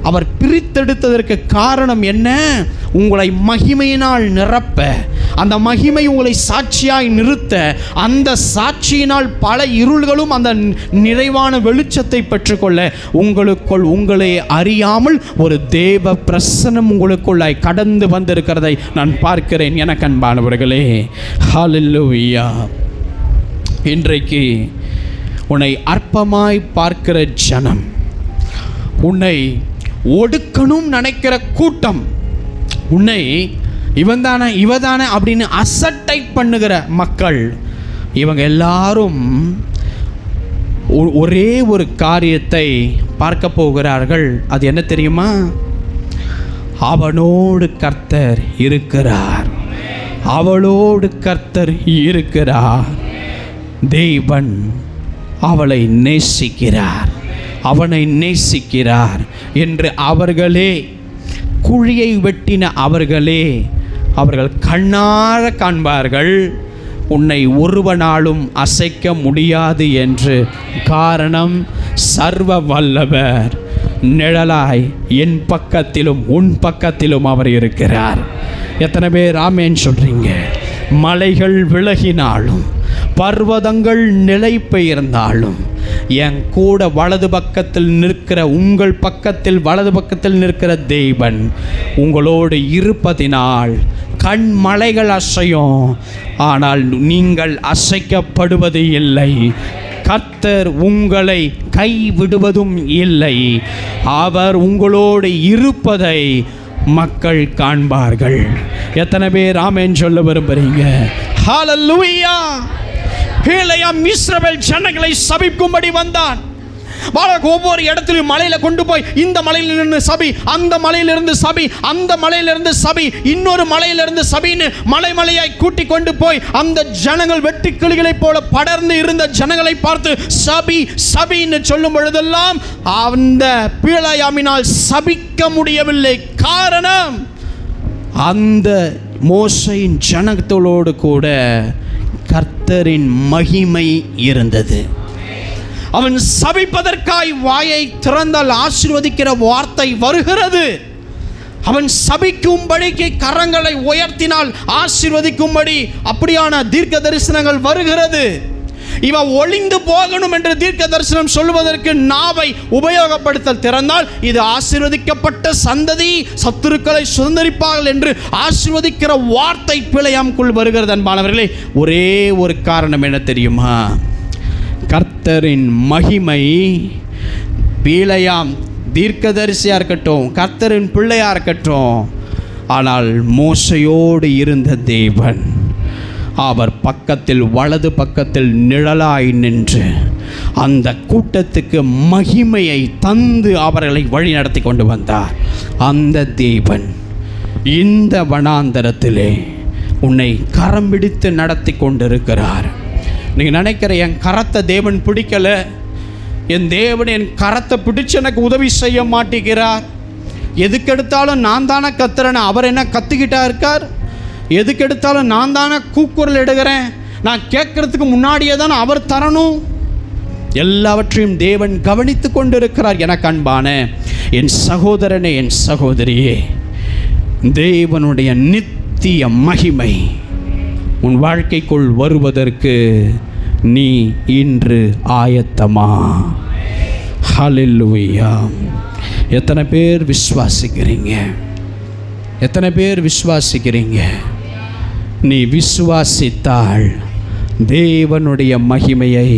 அவர் பிரித்தெடுத்ததற்கு காரணம் என்ன? உங்களை மகிமையினால் நிரப்ப, அந்த மகிமை உங்களை சாட்சியாய் நிறுத்த, அந்த சாட்சியினால் பல இருள்களும் அந்த நிறைவான வெளிச்சத்தை பெற்றுக்கொள்ள உங்களுக்குள் உங்களை அறியாமல் ஒரு தேவ பிரசன்னம் உங்களுக்குள்ளாய் கடந்து வந்திருக்கிறதை நான் பார்க்கிறேன். எனக்கு அன்பானவர்களே, ஹல்லேலூயா. இன்றைக்கு உன்னை அற்பமாய் பார்க்கிற ஜனம், உன்னை ஒடுக்கணும் நினைக்கிற கூட்டம், உன்னை இவன்தானே இவதானே அப்படின்னு அசட்டை பண்ணுகிற மக்கள், இவங்க எல்லாரும் ஒரே ஒரு காரியத்தை பார்க்க போகிறார்கள். அது என்ன தெரியுமா? அவனோடு கர்த்தர் இருக்கிறார், அவளோடு கர்த்தர் இருக்கிறார், தேவன் அவளை நேசிக்கிறார், அவனை நேசிக்கிறார் என்று அவர்களே, குழியை வெட்டின அவர்களே, அவர்கள் கண்ணார காண்பார்கள். உன்னை ஒருவனாலும் அசைக்க முடியாது என்று. காரணம், சர்வ வல்லவர் நிழலாய் என் பக்கத்திலும் உன் பக்கத்திலும் அவர் இருக்கிறார். எத்தனை பேர் ஆமேன் சொல்றீங்க? மலைகள் விலகினாலும், பர்வதங்கள் நிலை பெயர்ந்தாலும், என் கூட வலது பக்கத்தில் நிற்கிற, உங்கள் பக்கத்தில் வலது பக்கத்தில் நிற்கிற தேவன் உங்களோடு இருப்பதினால் கண் மலைகள் அசையும், ஆனால் நீங்கள் அசைக்கப்படுவது இல்லை. கர்த்தர் உங்களை கைவிடுவதும் இல்லை. அவர் உங்களோடு இருப்பதை மக்கள் காண்பார்கள். எத்தனை பேர் ஆமென் சொல்ல விரும்புறீங்க? ஹல்லேலூயா. பிலேயாம் இஸ்ரவேல் ஜனங்களை சபிக்கும்படி வந்தான். ஒவ்வொரு இடத்திலும் மலையில கொண்டு போய் இந்த மலையிலிருந்து சபி, அந்த மலையிலிருந்து சபி, அந்த மலையிலிருந்து சபி, இன்னொரு மலையிலிருந்து சபின்னு மலை மலையாய் கூட்டி கொண்டு போய் அந்த ஜனங்கள் வெட்டி கிளிகளைப் போல படர்ந்து இருந்த ஜனங்களை பார்த்து சபி சபின்னு சொல்லும் பொழுதெல்லாம் அந்த பிலேயாமினால் சபிக்க முடியவில்லை. காரணம், அந்த மோசேயின் ஜனத்தோடு கூட கர்த்தரின் மகிமை இருந்தது. அவன் சபிப்பதற்காய் வாயை திறந்தால் ஆசீர்வதிக்கிற வார்த்தை வருகிறது. அவன் சபிக்கும்படிக்கு கரங்களை உயர்த்தினால் ஆசீர்வதிக்கும்படி அப்படியான தீர்க்க தரிசனங்கள் வருகிறது. இவன் ஒளிந்து போகணும் என்று தீர்க்க தரிசனம் சொல்வதற்கு நாவை உபயோகப்படுத்த திறந்தால் இது ஆசீர்வதிக்கப்பட்ட சந்ததி, சத்துருக்களை சுதந்தரிப்பார்கள் என்று ஆசீர்வதிக்கிற வார்த்தை பிலேயாமுக்குள் வருகிறது. அன்பானவர்களே, ஒரே ஒரு காரணம் என்ன தெரியுமா? கர்த்தரின் மகிமை பிலேயாம் தீர்க்கதரிசியாக இருக்கட்டும், கர்த்தரின் பிள்ளையாக இருக்கட்டும், ஆனால் மோசையோடு இருந்த தேவன் அவர் பக்கத்தில் வலது பக்கத்தில் நிழலாய் நின்று அந்த கூட்டத்துக்கு மகிமையை தந்து அவர்களை வழி நடத்தி கொண்டு வந்தார். அந்த தேவன் இந்த வனாந்தரத்திலே உன்னை கரம் பிடித்து நடத்தி கொண்டிருக்கிறார். நீங்கள் நினைக்கிற என் கரத்தை தேவன் பிடிக்கலை, என் தேவன் என் கரத்தை பிடிச்சு எனக்கு உதவி செய்ய மாட்டேங்கிறார், எதுக்கெடுத்தாலும் நான் தானே கத்துறேன்னு அவர் என்ன கற்றுக்கிட்டா இருக்கார், எதுக்கெடுத்தாலும் நான் தானே கூக்குரல் எடுக்கிறேன், நான் கேட்கறதுக்கு முன்னாடியே தானே அவர் தரணும், எல்லாவற்றையும் தேவன் கவனித்து கொண்டிருக்கிறார். எனக்கு அன்பான என் சகோதரனே, என் சகோதரியே, தேவனுடைய நித்திய மகிமை உன் வாழ்க்கைக்குள் வருவதற்கு நீ இன்று ஆயத்தமா? ஹல்லேலூயா. எத்தனை பேர் விசுவாசிக்கிறீங்க? எத்தனை பேர் விசுவாசிக்கிறீங்க? நீ விசுவாசித்தால் தேவனுடைய மகிமையை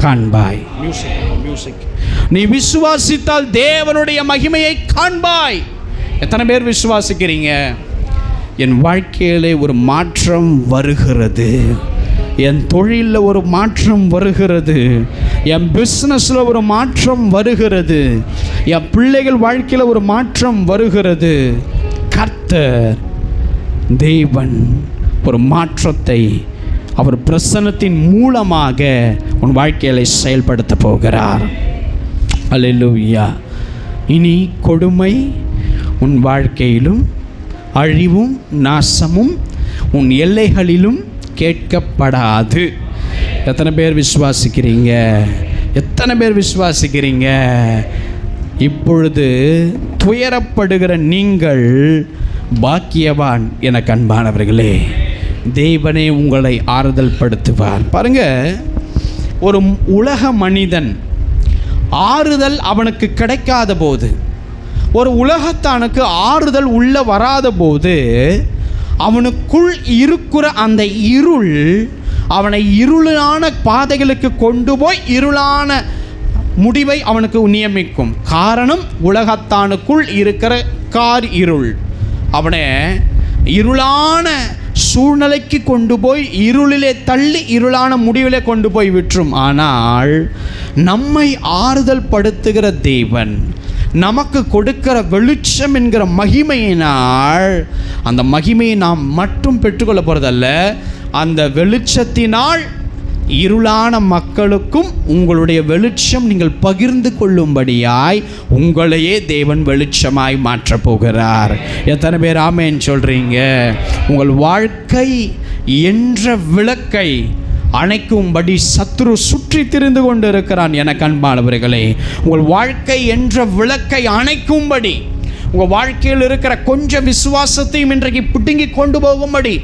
காண்பாய். நீ விசுவாசித்தால் தேவனுடைய மகிமையை காண்பாய். எத்தனை பேர் விசுவாசிக்கிறீங்க? என் வாழ்க்கையிலே ஒரு மாற்றம் வருகிறது, என் தொழிலில் ஒரு மாற்றம் வருகிறது, என் பிஸ்னஸில் ஒரு மாற்றம் வருகிறது, என் பிள்ளைகள் வாழ்க்கையில் ஒரு மாற்றம் வருகிறது. கர்த்தர் தேவன் ஒரு மாற்றத்தை அவர் பிரசன்னத்தின் மூலமாக உன் வாழ்க்கையில செயல்படுத்த போகிறார். அல்லேலூயா. இனி கொடுமை உன் வாழ்க்கையிலும் அழிவும் நாசமும் உன் எல்லைகளிலும் கேட்கப்படாது. எத்தனை பேர் விசுவாசிக்கிறீங்க? எத்தனை பேர் விசுவாசிக்கிறீங்க? இப்பொழுது துயரப்படுகிற நீங்கள் பாக்கியவான் என அன்பானவர்களே. தேவனே உங்களை ஆறுதல் படுத்துவார். பாருங்க, ஒரு உலக மனிதன் ஆறுதல் அவனுக்கு கிடைக்காத போது, ஒரு உலகத்தானுக்கு ஆறுதல் உள்ள வராத போது, அவனுக்குள் இருக்கிற அந்த இருள் அவனை இருளான பாதைகளுக்கு கொண்டு போய் இருளான முடிவை அவனுக்கு நியமிக்கும். காரணம், உலகத்தானுக்குள் இருக்கிற இருள் அவனை இருளான சூழ்நிலைக்கு கொண்டு போய் இருளிலே தள்ளி இருளான முடிவிலே கொண்டு போய் விட்டுரும். ஆனால் நம்மை ஆறுதல் படுத்துகிற தேவன் நமக்கு கொடுக்கிற வெளிச்சம் என்கிற மகிமையினால், அந்த மகிமையை நாம் மட்டும் பெற்றுக்கொள்ள போகிறதல்ல, அந்த வெளிச்சத்தினால் இருளான மக்களுக்கும் உங்களுடைய வெளிச்சம் நீங்கள் பகிர்ந்து கொள்ளும்படியாய் உங்களையே தேவன் வெளிச்சமாய் மாற்றப் போகிறார். எத்தனை பேர் ஆமென் சொல்கிறீங்க? உங்கள் வாழ்க்கை என்ற விளக்கை அணைக்கும்படி சத்துரு சுற்றி திரிந்து கொண்டு இருக்கிறான். எனக்கு அன்பானவர்களே, உங்கள் வாழ்க்கை என்ற விளக்கை அணைக்கும்படி, உங்கள் வாழ்க்கையில் இருக்கிற கொஞ்சம் விசுவாசத்தையும் இன்றைக்கு பிடுங்கி கொண்டு போகும்படி,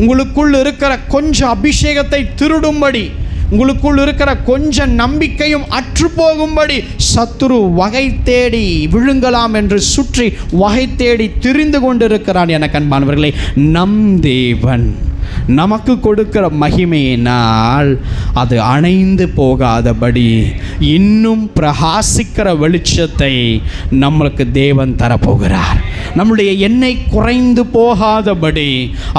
உங்களுக்குள் இருக்கிற கொஞ்சம் அபிஷேகத்தை திருடும்படி, உங்களுக்குள் இருக்கிற கொஞ்சம் நம்பிக்கையும் அற்று போகும்படி சத்துரு வகை தேடி விழுங்கலாம் என்று சுற்றி வகை தேடி திரிந்து கொண்டிருக்கிறான். எனக்கு அன்பானவர்களே, நம் தேவன் நமக்கு கொடுக்கிற மகிமையினால் அது அணைந்து போகாதபடி இன்னும் பிரகாசிக்கிற வெளிச்சத்தை நம்மளுக்கு தேவன் தரப்போகிறார். நம்முடைய எண்ணெய் குறைந்து போகாதபடி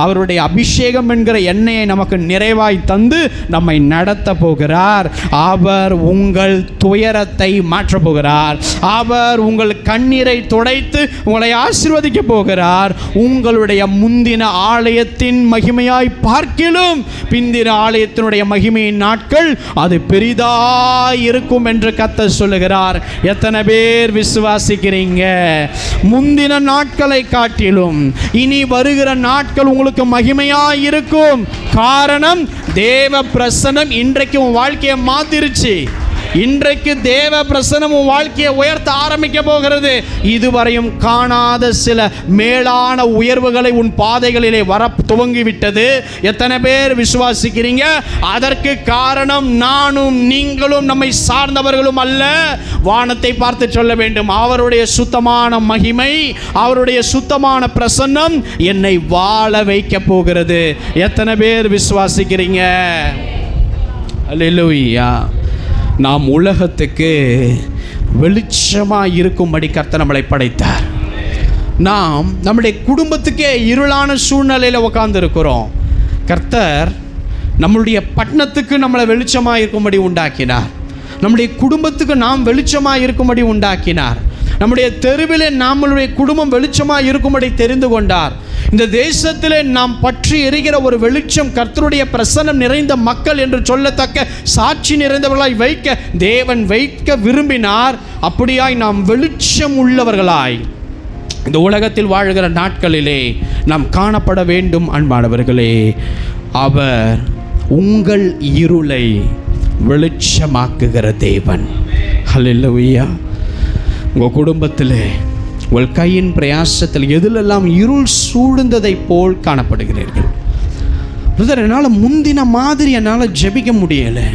அவருடைய அபிஷேகம் என்கிற எண்ணெயை நமக்கு நிறைவாய் தந்து நம்மை நடத்த போகிறார். அவர் உங்கள் துயரத்தை மாற்றப் போகிறார். அவர் உங்கள் கண்ணீரை துடைத்து உங்களை ஆசீர்வதிக்க போகிறார். உங்களுடைய முந்தின ஆலயத்தின் மகிமையாய் பார்க்கிலும் பிந்தின ஆலயத்தினுடைய மகிமையின் நாட்கள் அது பெரிதாய் இருக்கும் என்று கர்த்தர் சொல்லுகிறார். எத்தனை பேர் விசுவாசிக்கிறீங்க? முந்தின நாட்களை காட்டிலும் இனி வருகிற நாட்கள் உங்களுக்கு மகிமையாய் இருக்கும். காரணம், தேவ பிரசன்னம் இன்றைக்கு உன் வாழ்க்கையை மாத்திருச்சு. இன்றைக்கு தேவ பிரசன்னம் உன் வாழ்க்கையை உயர்த்த ஆரம்பிக்க போகிறது. இதுவரையும் காணாத சில மேலான உயர்வுகளை உன் பாதைகளிலே வர துவங்கிவிட்டது. எத்தனை பேர் விசுவாசிக்கிறீங்க? அதற்கு காரணம் நானும் நீங்களும் நம்மை சார்ந்தவர்களும் அல்ல. வானத்தை பார்த்து சொல்ல வேண்டும், அவருடைய சுத்தமான மகிமை, அவருடைய சுத்தமான பிரசன்னம் என்னை வாழ வைக்க போகிறது. எத்தனை பேர் விசுவாசிக்கிறீங்க? அல்லேலூயா. நாம் உலகத்துக்கு வெளிச்சமாக இருக்கும்படி கர்த்தர் நம்மளை படைத்தார். நாம் நம்முடைய குடும்பத்துக்கே இருளான சூழ்நிலையில் உட்கார்ந்து இருக்கிறோம். கர்த்தர் நம்மளுடைய பட்டணத்துக்கு நம்மளை வெளிச்சமாக இருக்கும்படி உண்டாக்கினார். நம்முடைய குடும்பத்துக்கு நாம் வெளிச்சமாக இருக்கும்படி உண்டாக்கினார். நம்முடைய தெருவிலே நம்மளுடைய குடும்பம் வெளிச்சமாக இருக்கும்படி தெரிந்து கொண்டார். இந்த தேசத்திலே நாம் பற்றி எரிகிற ஒரு வெளிச்சம், கர்த்தருடைய பிரசன்னம் நிறைந்த மக்கள் என்று சொல்லத்தக்க சாட்சி நிறைந்தவர்களாய் வைக்க தேவன் வைக்க விரும்பினார். அப்படியாய் நாம் வெளிச்சம் உள்ளவர்களாய் இந்த உலகத்தில் வாழ்கிற நாட்களிலே நாம் காணப்பட வேண்டும். அன்பானவர்களே, அவர் உங்கள் இருளை வெளிச்சமாக்குகிற தேவன். ஹல்லேலூயா. உங்கள் குடும்பத்தில், உங்கள் கையின் பிரயாசத்தில் எதிலெல்லாம் இருள் சூழ்ந்ததை போல் காணப்படுகிறீர்கள்? பிரதர், என்னால் முந்தின மாதிரி என்னால் ஜெபிக்க முடியலை.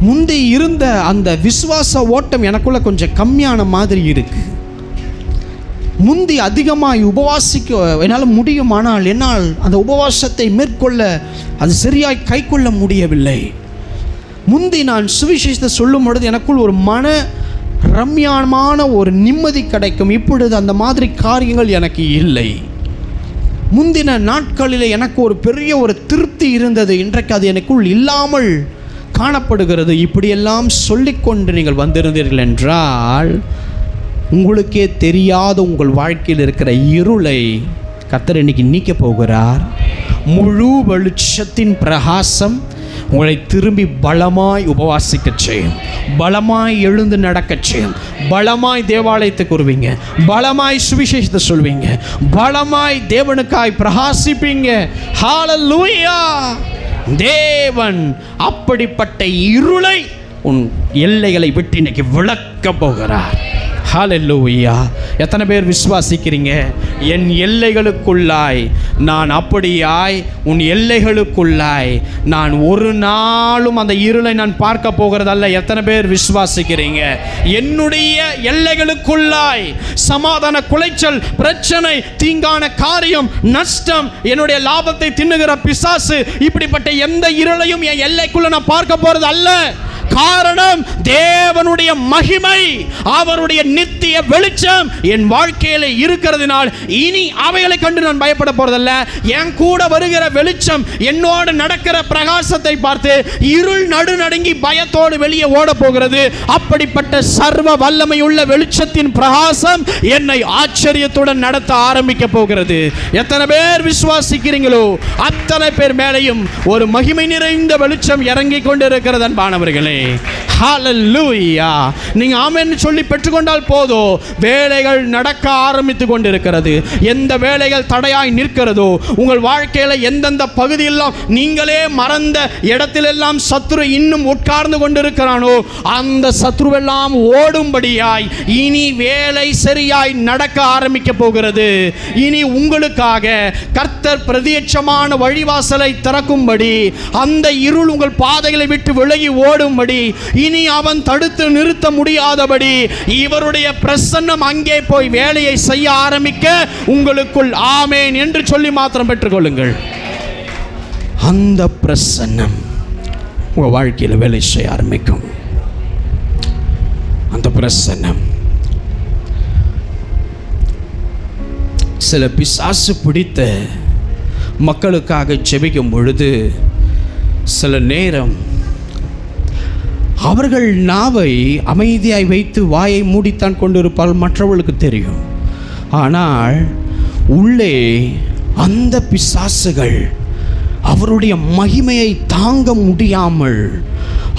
முந்தி இருந்த அந்த விசுவாச ஓட்டம் எனக்குள்ள கொஞ்சம் கம்மியான மாதிரி இருக்கு. முந்தி அதிகமாக உபவாசிக்க என்னால் முடியும், ஆனால் என்னால் அந்த உபவாசத்தை மேற்கொள்ள அது சரியாய் கை கொள்ள முடியவில்லை. முந்தி நான் சுவிசேஷத்தை சொல்லும் பொழுது எனக்குள் ஒரு மன ரம்யமான ஒரு நிம்மதி கிடைக்கும். இப்பொழுது அந்த மாதிரி காரியங்கள் எனக்கு இல்லை. முந்தின நாட்களில் எனக்கு ஒரு பெரிய ஒரு திருப்தி இருந்தது. இன்றைக்கு அது எனக்குள் இல்லாமல் காணப்படுகிறது. இப்படியெல்லாம் சொல்லிக்கொண்டு நீங்கள் வந்திருந்தீர்கள் என்றால் உங்களுக்கே தெரியாத உங்கள் வாழ்க்கையில் இருக்கிற இருளை கர்த்தர் இன்னைக்கு நீக்க போகிறார். முழு வெளிச்சத்தின் பிரகாசம் உங்களை திரும்பி பலமாய் உபவாசிக்க செய்யும், பலமாய் எழுந்து நடக்க செய்யும், பலமாய் தேவாலயத்துக்கு வருவீங்க, பலமாய் சுவிசேஷத்தை சொல்வீங்க, பலமாய் தேவனுக்காய் பிரகாசிப்பீங்க. ஹல்லேலூயா. தேவன் அப்படிப்பட்ட இருளை உன் எல்லைகளை விட்டு இன்னைக்கு விளக்க போகிறார். ஹல்லேலூயா. எத்தனை பேர் விசுவாசிக்கிறீங்க? என் எல்லைகளுக்குள்ளாய் நான் அப்படியாய் உன் எல்லைகளுக்குள்ளாய் நான் ஒரு நாளும் அந்த இருளை நான் பார்க்க போகிறதல்ல. எத்தனை பேர் விசுவாசிக்கிறீங்க? என்னுடைய எல்லைகளுக்குள்ளாய் சமாதான குலைச்சல், பிரச்சனை, தீங்கான காரியம், நஷ்டம், என்னுடைய லாபத்தை தின்னுகிற பிசாசு, இப்படிப்பட்ட எந்த இருளையும் என் எல்லைக்குள்ள நான் பார்க்க போறது அல்ல. காரணம், தேவனுடைய மகிமை, அவருடைய நித்திய வெளிச்சம் என் வாழ்க்கையில இருக்கிறதுனால் இனி அவைகளை கண்டு நான் பயப்பட போறதல்ல. என் கூட வருகிற வெளிச்சம், என்னோடு நடக்கிற பிரகாசத்தை பார்த்து இருள் நடுநடுங்கி பயத்தோடு வெளியே ஓட போகிறது. அப்படிப்பட்ட சர்வ வல்லமை உள்ள வெளிச்சத்தின் பிரகாசம் என்னை ஆச்சரியத்துடன் நடத்த ஆரம்பிக்க போகிறது. எத்தனை பேர் விசுவாசிக்கிறீங்களோ அத்தனை பேர் மேலையும் ஒரு மகிமை நிறைந்த வெளிச்சம் இறங்கி கொண்டிருக்கிறது. அன்பானவர்களே, ஹல்லேலூயா. நீங்க ஆமென் சொல்லி பெற்றுக்கொண்டால் போதும். வேலைகள் நடக்க ஆரம்பித்து கொண்டிருக்கிறது. எந்த வேலைகள் தடையாய் நிற்கிறதோ, உங்கள் வாழ்க்கையில எந்தெந்த பகுதியெல்லாம் நீங்களே மறந்த இடத்திலெல்லாம் சத்துரு இன்னும் உட்கார்ந்து கொண்டிருக்கிறானோ, அந்த சத்துருவெல்லாம் ஓடும்படியாய் இனி வேலை சரியாய் நடக்க ஆரம்பிக்க போகிறது. இனி உங்களுக்காக கர்த்தர் பிரத்யட்சமான வழிவாசலை திறக்கும்படி, அந்த இருள் உங்கள் பாதைகளை விட்டு விலகி ஓடும்படி, இனி அவன் தடுத்து நிறுத்த முடியாதபடி இவருடைய பிரசன்னம் அங்கே போய் வேலையை செய்ய ஆரம்பிக்க உங்களுக்குள் ஆமென் என்று சொல்லி மாத்திரம் பெற்றுக்கொள்ளுங்கள். அந்த பிரசன்னம் உங்க வாழ்க்கையில் வேலை செய்ய ஆரம்பிக்கும். அந்த பிரசன்னம் சில பிசாசு பிடித்த மக்களுக்காக ஜெபிக்கும் பொழுது சில நேரம் அவர்கள் நாவை அமைதியாய் வைத்து வாயை மூடித்தான் கொண்டிருப்பால் மற்றவர்களுக்கு தெரியும். ஆனால் உள்ளே அந்த பிசாசுகள் அவருடைய மகிமையை தாங்க முடியாமல்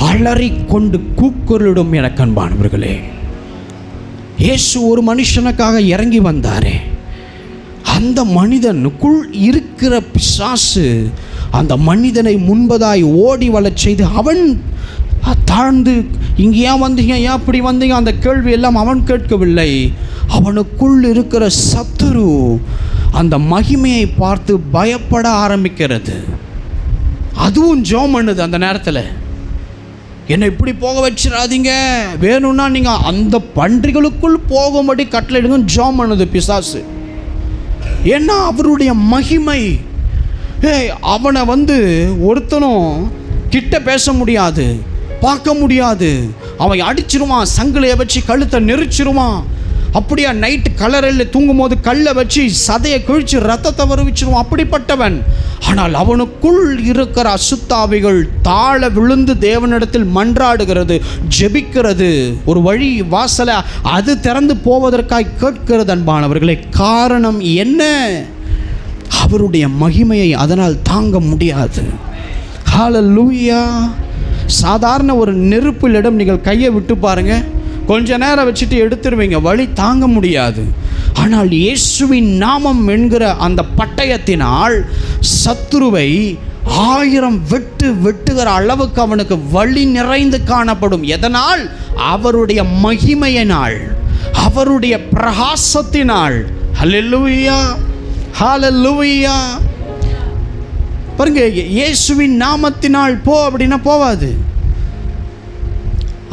அலறிக்கொண்டு கூக்குரலிடும். எனக்கு அன்பானவர்களே, இயேசு ஒரு மனுஷனுக்காக இறங்கி வந்தாரே, அந்த மனிதனுக்குள் இருக்கிற பிசாசு அந்த மனிதனை முன்பதாய் ஓடி வளச் செய்து அவன் தாழ்ந்து, இங்கே ஏன் வந்தீங்க, ஏன் அப்படி வந்தீங்க, அந்த கேள்வி எல்லாம் அவன் கேட்கவில்லை. அவனுக்குள் இருக்கிற சத்துரு அந்த மகிமையை பார்த்து பயப்பட ஆரம்பிக்கிறது. அதுவும் ஜெபம் பண்ணுது. அந்த நேரத்தில் என்னை இப்படி போக வச்சிடாதீங்க, வேணும்னா நீங்கள் அந்த பன்றிகளுக்குள் போகும்படி கட்டளையிடுங்க, ஜெபம் பண்ணுது பிசாசு. ஏன்னா அவருடைய மகிமை, அவனை ஒருத்தனும் கிட்ட பேச முடியாது, பார்க்க முடியாது. அவன் அடிச்சிருவான், சங்கிலியை வச்சு கழுத்தை நெரிச்சிருவான். அப்படியா நைட்டு கலரில் தூங்கும் போது கல்லை வச்சு சதையை கிழிச்சு ரத்தத்தை வருவிச்சிருவான், அப்படிப்பட்டவன். ஆனால் அவனுக்குள் இருக்கிற அசுத்தாவிகள் தாழ விழுந்து தேவனிடத்தில் மன்றாடுகிறது, ஜெபிக்கிறது, ஒரு வழி வாசலை அது திறந்து போவதற்காக கேட்கிறது. அன்பானவர்களே, காரணம் என்ன? அவருடைய மகிமையை அதனால் தாங்க முடியாது. ஹல்லேலூயா. சாதாரண ஒரு நெருப்பிலிடம் நீங்கள் கையை விட்டு பாருங்க, கொஞ்ச நேரம் வச்சுட்டு எடுத்துருவீங்க, வலி தாங்க முடியாது. ஆனால் இயேசுவின் நாமம் என்கிற அந்த பட்டயத்தினால் சத்துருவை 1000 வெட்டு வெட்டுகிற அளவுக்கு அவனுக்கு வலி நிறைந்து காணப்படும். எதனால்? அவருடைய மகிமையினால், அவருடைய பிரகாசத்தினால். ஹல்லேலூயா, ஹல்லேலூயா. பாருங்க, இயேசுவின் நாமத்தினால் போ அப்படின்னா போவாது.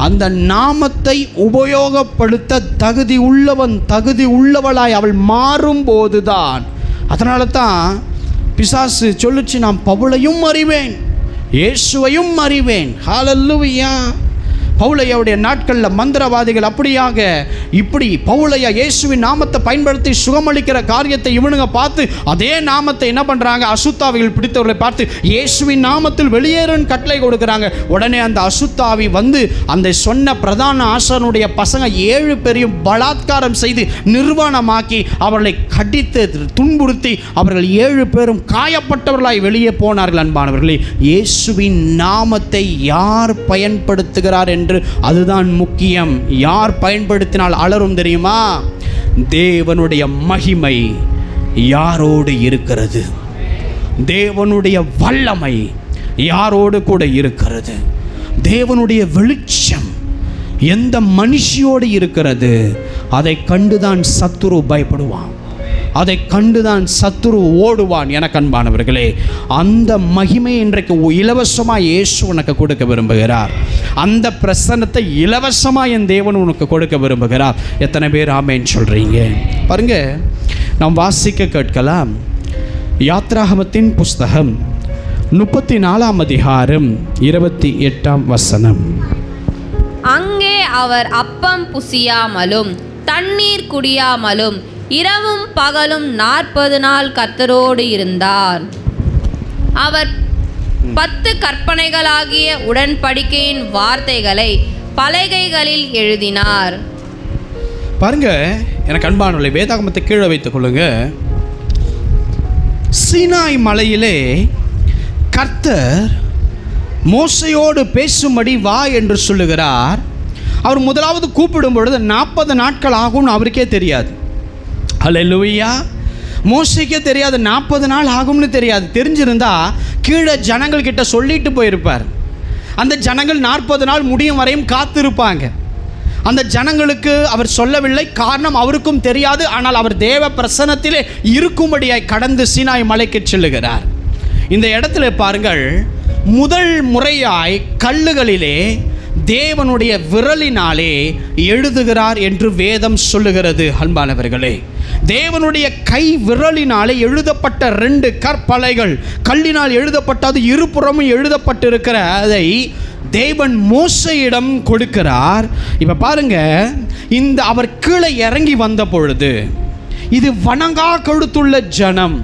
அந்த நாமத்தை உபயோகப்படுத்த தகுதி உள்ளவன், தகுதி உள்ளவளாய் அவள் மாறும்போதுதான். அதனால தான் பிசாசு சொல்லுச்சு, நான் பவுலையும் அறிவேன், இயேசுவையும் அறிவேன். ஹல்லேலூயா. பவுலையாவுடைய நாட்களில் மந்திரவாதிகள் அப்படியாக இப்படி பவுலையா இயேசுவின் நாமத்தை பயன்படுத்தி சுகமளிக்கிற காரியத்தை இவனுங்க பார்த்து அதே நாமத்தை என்ன பண்ணுறாங்க, அசுத்தாவிகள் பிடித்தவர்களை பார்த்து இயேசுவின் நாமத்தில் வெளியேறுன்னு கட்டளை கொடுக்குறாங்க. உடனே அந்த அசுத்தாவி அந்த சொன்ன பிரதான ஆசாரனுடைய பசங்க 7 பேரையும் பலாத்காரம் செய்து நிர்வாணமாக்கி அவர்களை கடித்து துன்புறுத்தி அவர்கள் 7 பேரும் காயப்பட்டவர்களாய் வெளியே போனார்கள். அன்பானவர்களே, இயேசுவின் நாமத்தை யார் பயன்படுத்துகிறார் என்று அதுதான் முக்கியம். யார் பயன்படுத்தினால் அலரும் தெரியுமா? தேவனுடைய மகிமை யாரோடு இருக்கிறது, தேவனுடைய வல்லமை யாரோடு கூட இருக்கிறது, தேவனுடைய வெளிச்சம் எந்த மனுஷியோடு இருக்கிறது, அதை கண்டுதான் சத்துரு பயப்படுவான், அதை கண்டுதான் சத்துரு ஓடுவான். எனக்கு அன்பானவர்களே, அந்த மகிமை இன்றைக்கு இலவசமாக இயேசு உனக்கு கொடுக்க விரும்புகிறார். அந்த பிரசன்னத்தை இலவசமாக என் தேவன் உனக்கு கொடுக்க விரும்புகிறார். எத்தனை பேர் ஆமேன்னு சொல்கிறீங்க? பாருங்க, நாம் வாசிக்க கேட்கலாம். யாத்ராகமத்தின் புஸ்தகம் 34ஆம் அதிகாரம் 28ஆம் வசனம். அங்கே அவர் அப்பம் புசியாமலும் தண்ணீர் குடியாமலும் இரவும் பகலும் 40 நாள் கர்த்தரோடு இருந்தார். அவர் 10 கற்பனைகளாகிய உடன்படிக்கையின் வார்த்தைகளை பலகைகளில் எழுதினார். பாருங்க, எனக்கு அன்பானவர்களே, வேதாகமத்தை கீழே வைத்துக் கொள்ளுங்க. சீனாய் மலையிலே கர்த்தர் மோசையோடு பேசும்படி வா என்று சொல்லுகிறார். அவர் முதலாவது கூப்பிடும் பொழுது 40 நாட்கள் ஆகும்னு அவருக்கே தெரியாது. ஹல்லேலூயா. மோசைக்கே தெரியாது, 40 நாள் ஆகும்னு தெரியாது. தெரிஞ்சிருந்தா கீழே ஜனங்கள் கிட்ட சொல்லிட்டு போயிருப்பார். அந்த ஜனங்கள் 40 நாள் முடியும் வரையும் காத்திருப்பாங்க. அந்த ஜனங்களுக்கு அவர் சொல்லவில்லை, காரணம் அவருக்கும் தெரியாது. ஆனால் அவர் தேவ பிரசன்னத்திலே இருக்கும்படியாய் கடந்து சீனாய் மலைக்கு செல்லுகிறார். இந்த இடத்துல பாருங்கள், முதல் முறையாய் கல்லுகளிலே தேவனுடைய விரலினாலே எழுதுகிறார் என்று வேதம் சொல்லுகிறது. அன்பானவர்களே, தேவனுடைய கை விரலினாலே எழுதப்பட்ட 2 கற்பலகைகள், கல்லினால் எழுதப்பட்டது, இருபுறமும் எழுதப்பட்டிருக்கிற அதை தேவன் மோசையிடம் கொடுக்கிறார். இப்போ பாருங்க, அவர் கீழே இறங்கி வந்த பொழுது இது வணங்கா கழுத்துள்ள ஜனம்,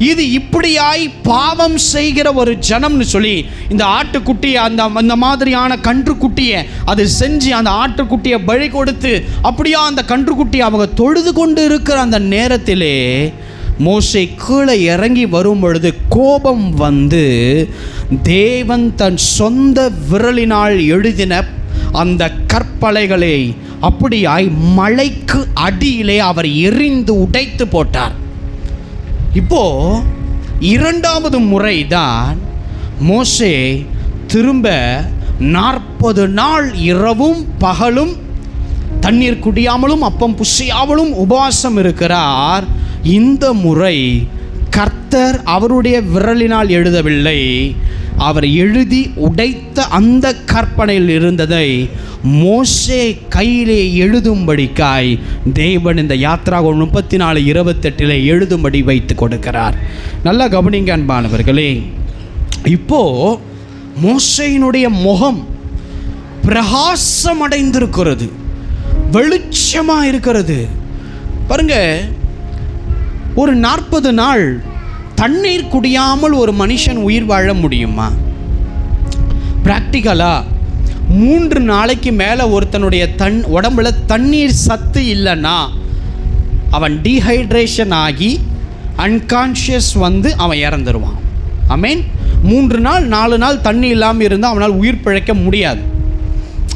இது இப்படியாய் பாவம் செய்கிற ஒரு ஜனம்னு சொல்லி இந்த ஆட்டுக்குட்டியை அந்த மாதிரியான கன்றுக்குட்டியை அது செஞ்சு அந்த ஆட்டுக்குட்டியை பலி கொடுத்து அப்படியா அந்த கன்றுக்குட்டியை அவங்க தொழுது கொண்டு இருக்கிற அந்த நேரத்திலே மோசே கீழே இறங்கி வரும் பொழுது கோபம் வந்து தேவன் தன் சொந்த விரலினால் எழுதின அந்த கற்பலைகளை அப்படியாய் மலைக்கு அடியிலே அவர் எறிந்து உடைத்து போட்டார். இப்போ இரண்டாவது முறைதான் மோசே திரும்ப 40 நாள் இரவும் பகலும் தண்ணீர் குடியாமலும் அப்பம் புசியாமலும் உபவாசம் இருக்கிறார். இந்த முறை கர்த்தர் அவருடைய விரலினால் எழுதவில்லை, அவர் எழுதி உடைத்த அந்த கற்பனையில் இருந்ததை மோசே கையிலே எழுதும்படிக்காய் தேவன் இந்த யாத்ராகமம் 34:28 எழுதும்படி வைத்து கொடுக்கிறார். நல்லா கவனிங்க அன்பானவர்களே. இப்போ மோசேயினுடைய முகம் பிரகாசம் அடைந்திருக்கிறது, வெளிச்சமாக இருக்கிறது. பாருங்க, ஒரு 40 நாள் தண்ணீர் குடியாமல் ஒரு மனுஷன் உயிர் வாழ முடியுமா? பிராக்டிக்கலாக 3 நாளைக்கு மேலே ஒருத்தனுடைய உடம்புல தண்ணீர் சத்து இல்லைன்னா அவன் டீஹைட்ரேஷன் ஆகி அன்கான்ஷியஸ் வந்து அவன் இறந்துருவான். ஆமீன். 3 நாள் 4 நாள் தண்ணி இல்லாமல் இருந்தால் அவனால் உயிர் பிழைக்க முடியாது.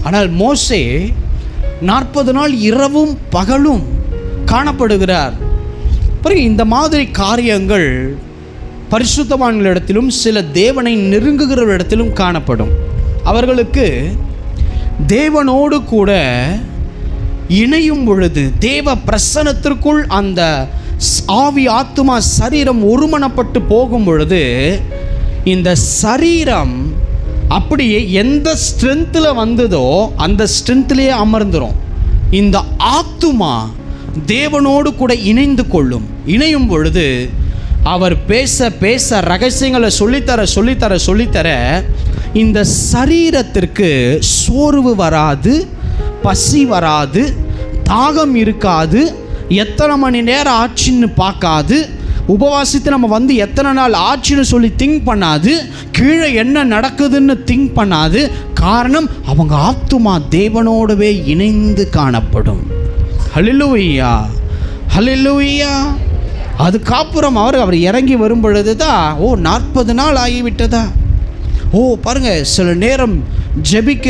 ஆனால் மோசே 40 நாள் இரவும் பகலும் காணப்படுகிறார். பிறகு இந்த மாதிரி காரியங்கள் பரிசுத்தவான்களிடத்திலும் சில தேவனை நெருங்குகிறவரிடத்திலும் காணப்படும். அவர்களுக்கு தேவனோடு கூட இணையும் பொழுது தேவ பிரசன்னத்திற்குள் அந்த ஆவி ஆத்துமா சரீரம் ஒருமனப்பட்டு போகும் பொழுது இந்த சரீரம் அப்படியே எந்த ஸ்ட்ரென்த்தில் வந்ததோ அந்த ஸ்ட்ரென்த்லேயே அமர்ந்துடும். இந்த ஆத்துமா தேவனோடு கூட இணைந்து கொள்ளும். இணையும் பொழுது அவர் பேச பேச ரகசியங்களை சொல்லித்தர இந்த சரீரத்திற்கு சோர்வு வராது, பசி வராது, தாகம் இருக்காது, எத்தனை மணி நேரம் ஆச்சுன்னு பார்க்காது, உபவாசித்து நம்ம வந்து எத்தனை நாள் ஆச்சுன்னு சொல்லி திங்க் பண்ணாது, கீழே என்ன நடக்குதுன்னு திங்க் பண்ணாது. காரணம், அவங்க ஆத்துமா தேவனோடவே இணைந்து காணப்படும். ஹல்லேலூயா, ஹல்லேலூயா. அதுக்கப்புறம் அவர் இறங்கி வரும் பொழுது தான் 40 நாள் ஆகிவிட்டதா? பாருங்க, சில நேரம் ஜெபிக்க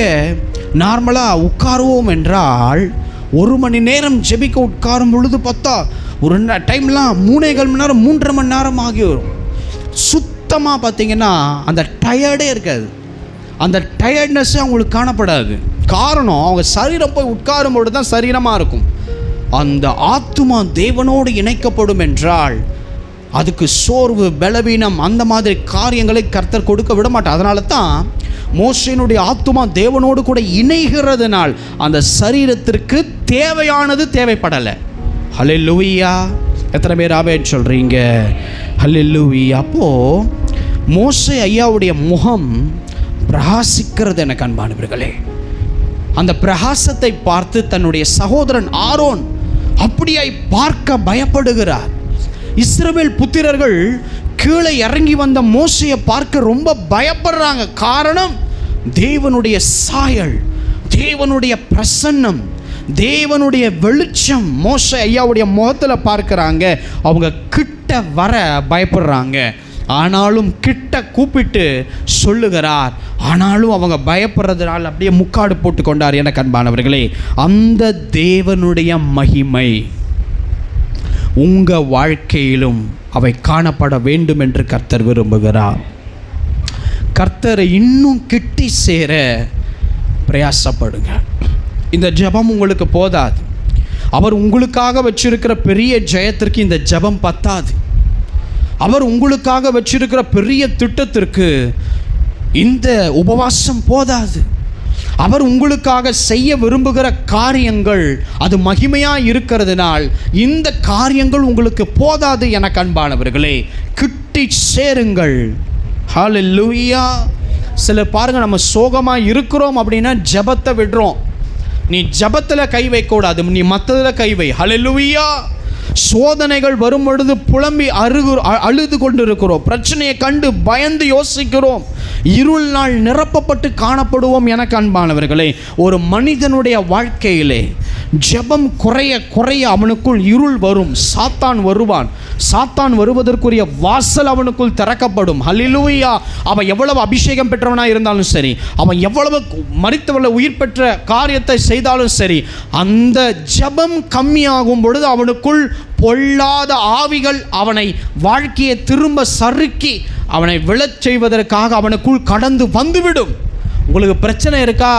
நார்மலாக உட்காருவோம் என்றால் 1 மணி நேரம் ஜெபிக்க உட்காரும் பொழுது பார்த்தா ஒரு டைம்லாம் 3.25 மணி நேரம் 3.5 மணி நேரம் ஆகி வரும். சுத்தமாக பார்த்தீங்கன்னா அந்த டயர்டே இருக்காது, அந்த டயர்ட்னஸ்ஸே அவங்களுக்கு காணப்படாது. காரணம், அவங்க சரீரம் போய் உட்காரும் பொழுது தான் சரீரமாக இருக்கும். அந்த ஆத்துமா தேவனோடு இணைக்கப்படும் என்றால் அதுக்கு சோர்வு, பலவீனம், அந்த மாதிரி காரியங்களை கர்த்தர் கொடுக்க விட மாட்டார். அதனால தான் மோசேயினுடைய ஆத்துமா தேவனோடு கூட இணைகிறதுனால் அந்த சரீரத்திற்கு தேவையானது தேவைப்படலை. ஹல்லேலூயா. எத்தனை பேர் ஆமென் சொல்கிறீங்க? ஹல்லேலூயா. அப்போது மோசே ஐயாவுடைய முகம் பிரகாசிக்கிறது எனக்கு அன்பானவர்களே. அந்த பிரகாசத்தை பார்த்து தன்னுடைய சகோதரன் ஆரோன் அப்படியாய் பார்க்க பயப்படுகிறார். இஸ்ரவேல் புத்திரர்கள் கீழே இறங்கி வந்த மோசையை பார்க்க ரொம்ப பயப்படுறாங்க. காரணம், தேவனுடைய சாயல், தேவனுடைய பிரசன்னம், தேவனுடைய வெளிச்சம் மோசே ஐயாவுடைய முகத்தில் பார்க்குறாங்க. அவங்க கிட்ட வர பயப்படுறாங்க. ஆனாலும் கிட்ட கூப்பிட்டு சொல்லுகிறார். ஆனாலும் அவங்க பயப்படுறதுனால அப்படியே முக்காடு போட்டு கொண்டார். எனக்கு அன்பானவர்களே, அந்த தேவனுடைய மகிமை உங்கள் வாழ்க்கையிலும் அவை காணப்பட வேண்டும் என்று கர்த்தர் விரும்புகிறார். கர்த்தரை இன்னும் கிட்டி சேர பிரயாசப்படுங்க. இந்த ஜெபம் உங்களுக்கு போதாது. அவர் உங்களுக்காக வச்சிருக்கிற பெரிய ஜெயத்திற்கு இந்த ஜெபம் பத்தாது. அவர் உங்களுக்காக வச்சிருக்கிற பெரிய திட்டத்திற்கு இந்த உபவாசம் போதாது. அவர் உங்களுக்காக செய்ய விரும்புகிற காரியங்கள் அது மகிமையாக இருக்கிறதுனால் இந்த காரியங்கள் உங்களுக்கு போதாது. எனக்கு அன்பானவர்களே, கிட்டி சேருங்கள். ஹல்லேலூயா. சிலர் பாருங்க, நம்ம சோகமாக இருக்கிறோம் அப்படின்னா ஜெபத்தை விடுறோம். நீ ஜெபத்தில் கை வைக்கக்கூடாது, நீ மற்றதில் கை வை. ஹல்லேலூயா. சோதனைகள் வரும் பொழுது புலம்பி அழுது கொண்டிருக்கிறோம். பிரச்சனையை கண்டு பயந்து யோசிக்கிறோம். இருள் நாள் நிரப்பப்பட்டு காணப்படுவோம். எனக்கு அன்பானவர்களே, ஒரு மனிதனுடைய வாழ்க்கையிலே ஜெபம் குறைய குறைய அவனுக்குள் இருள் வரும். சாத்தான் வருவான். சாத்தான் வருவதற்குரிய வாசல் அவனுக்குள் திறக்கப்படும். ஹல்லேலூயா. அவன் எவ்வளவு அபிஷேகம் பெற்றவனாக இருந்தாலும் சரி, அவன் எவ்வளவு மரித்தவளை உயிர் பெற்ற காரியத்தை செய்தாலும் சரி, அந்த ஜெபம் கம்மியாகும் பொழுது அவனுக்குள் பொல்லாத ஆவிகள் அவனை வாழ்க்கையை திரும்ப சறுக்கி அவனை விழச் செய்வதற்காக அவனுக்குள் கடந்து வந்துவிடும். உங்களுக்கு பிரச்சனை இருக்கா?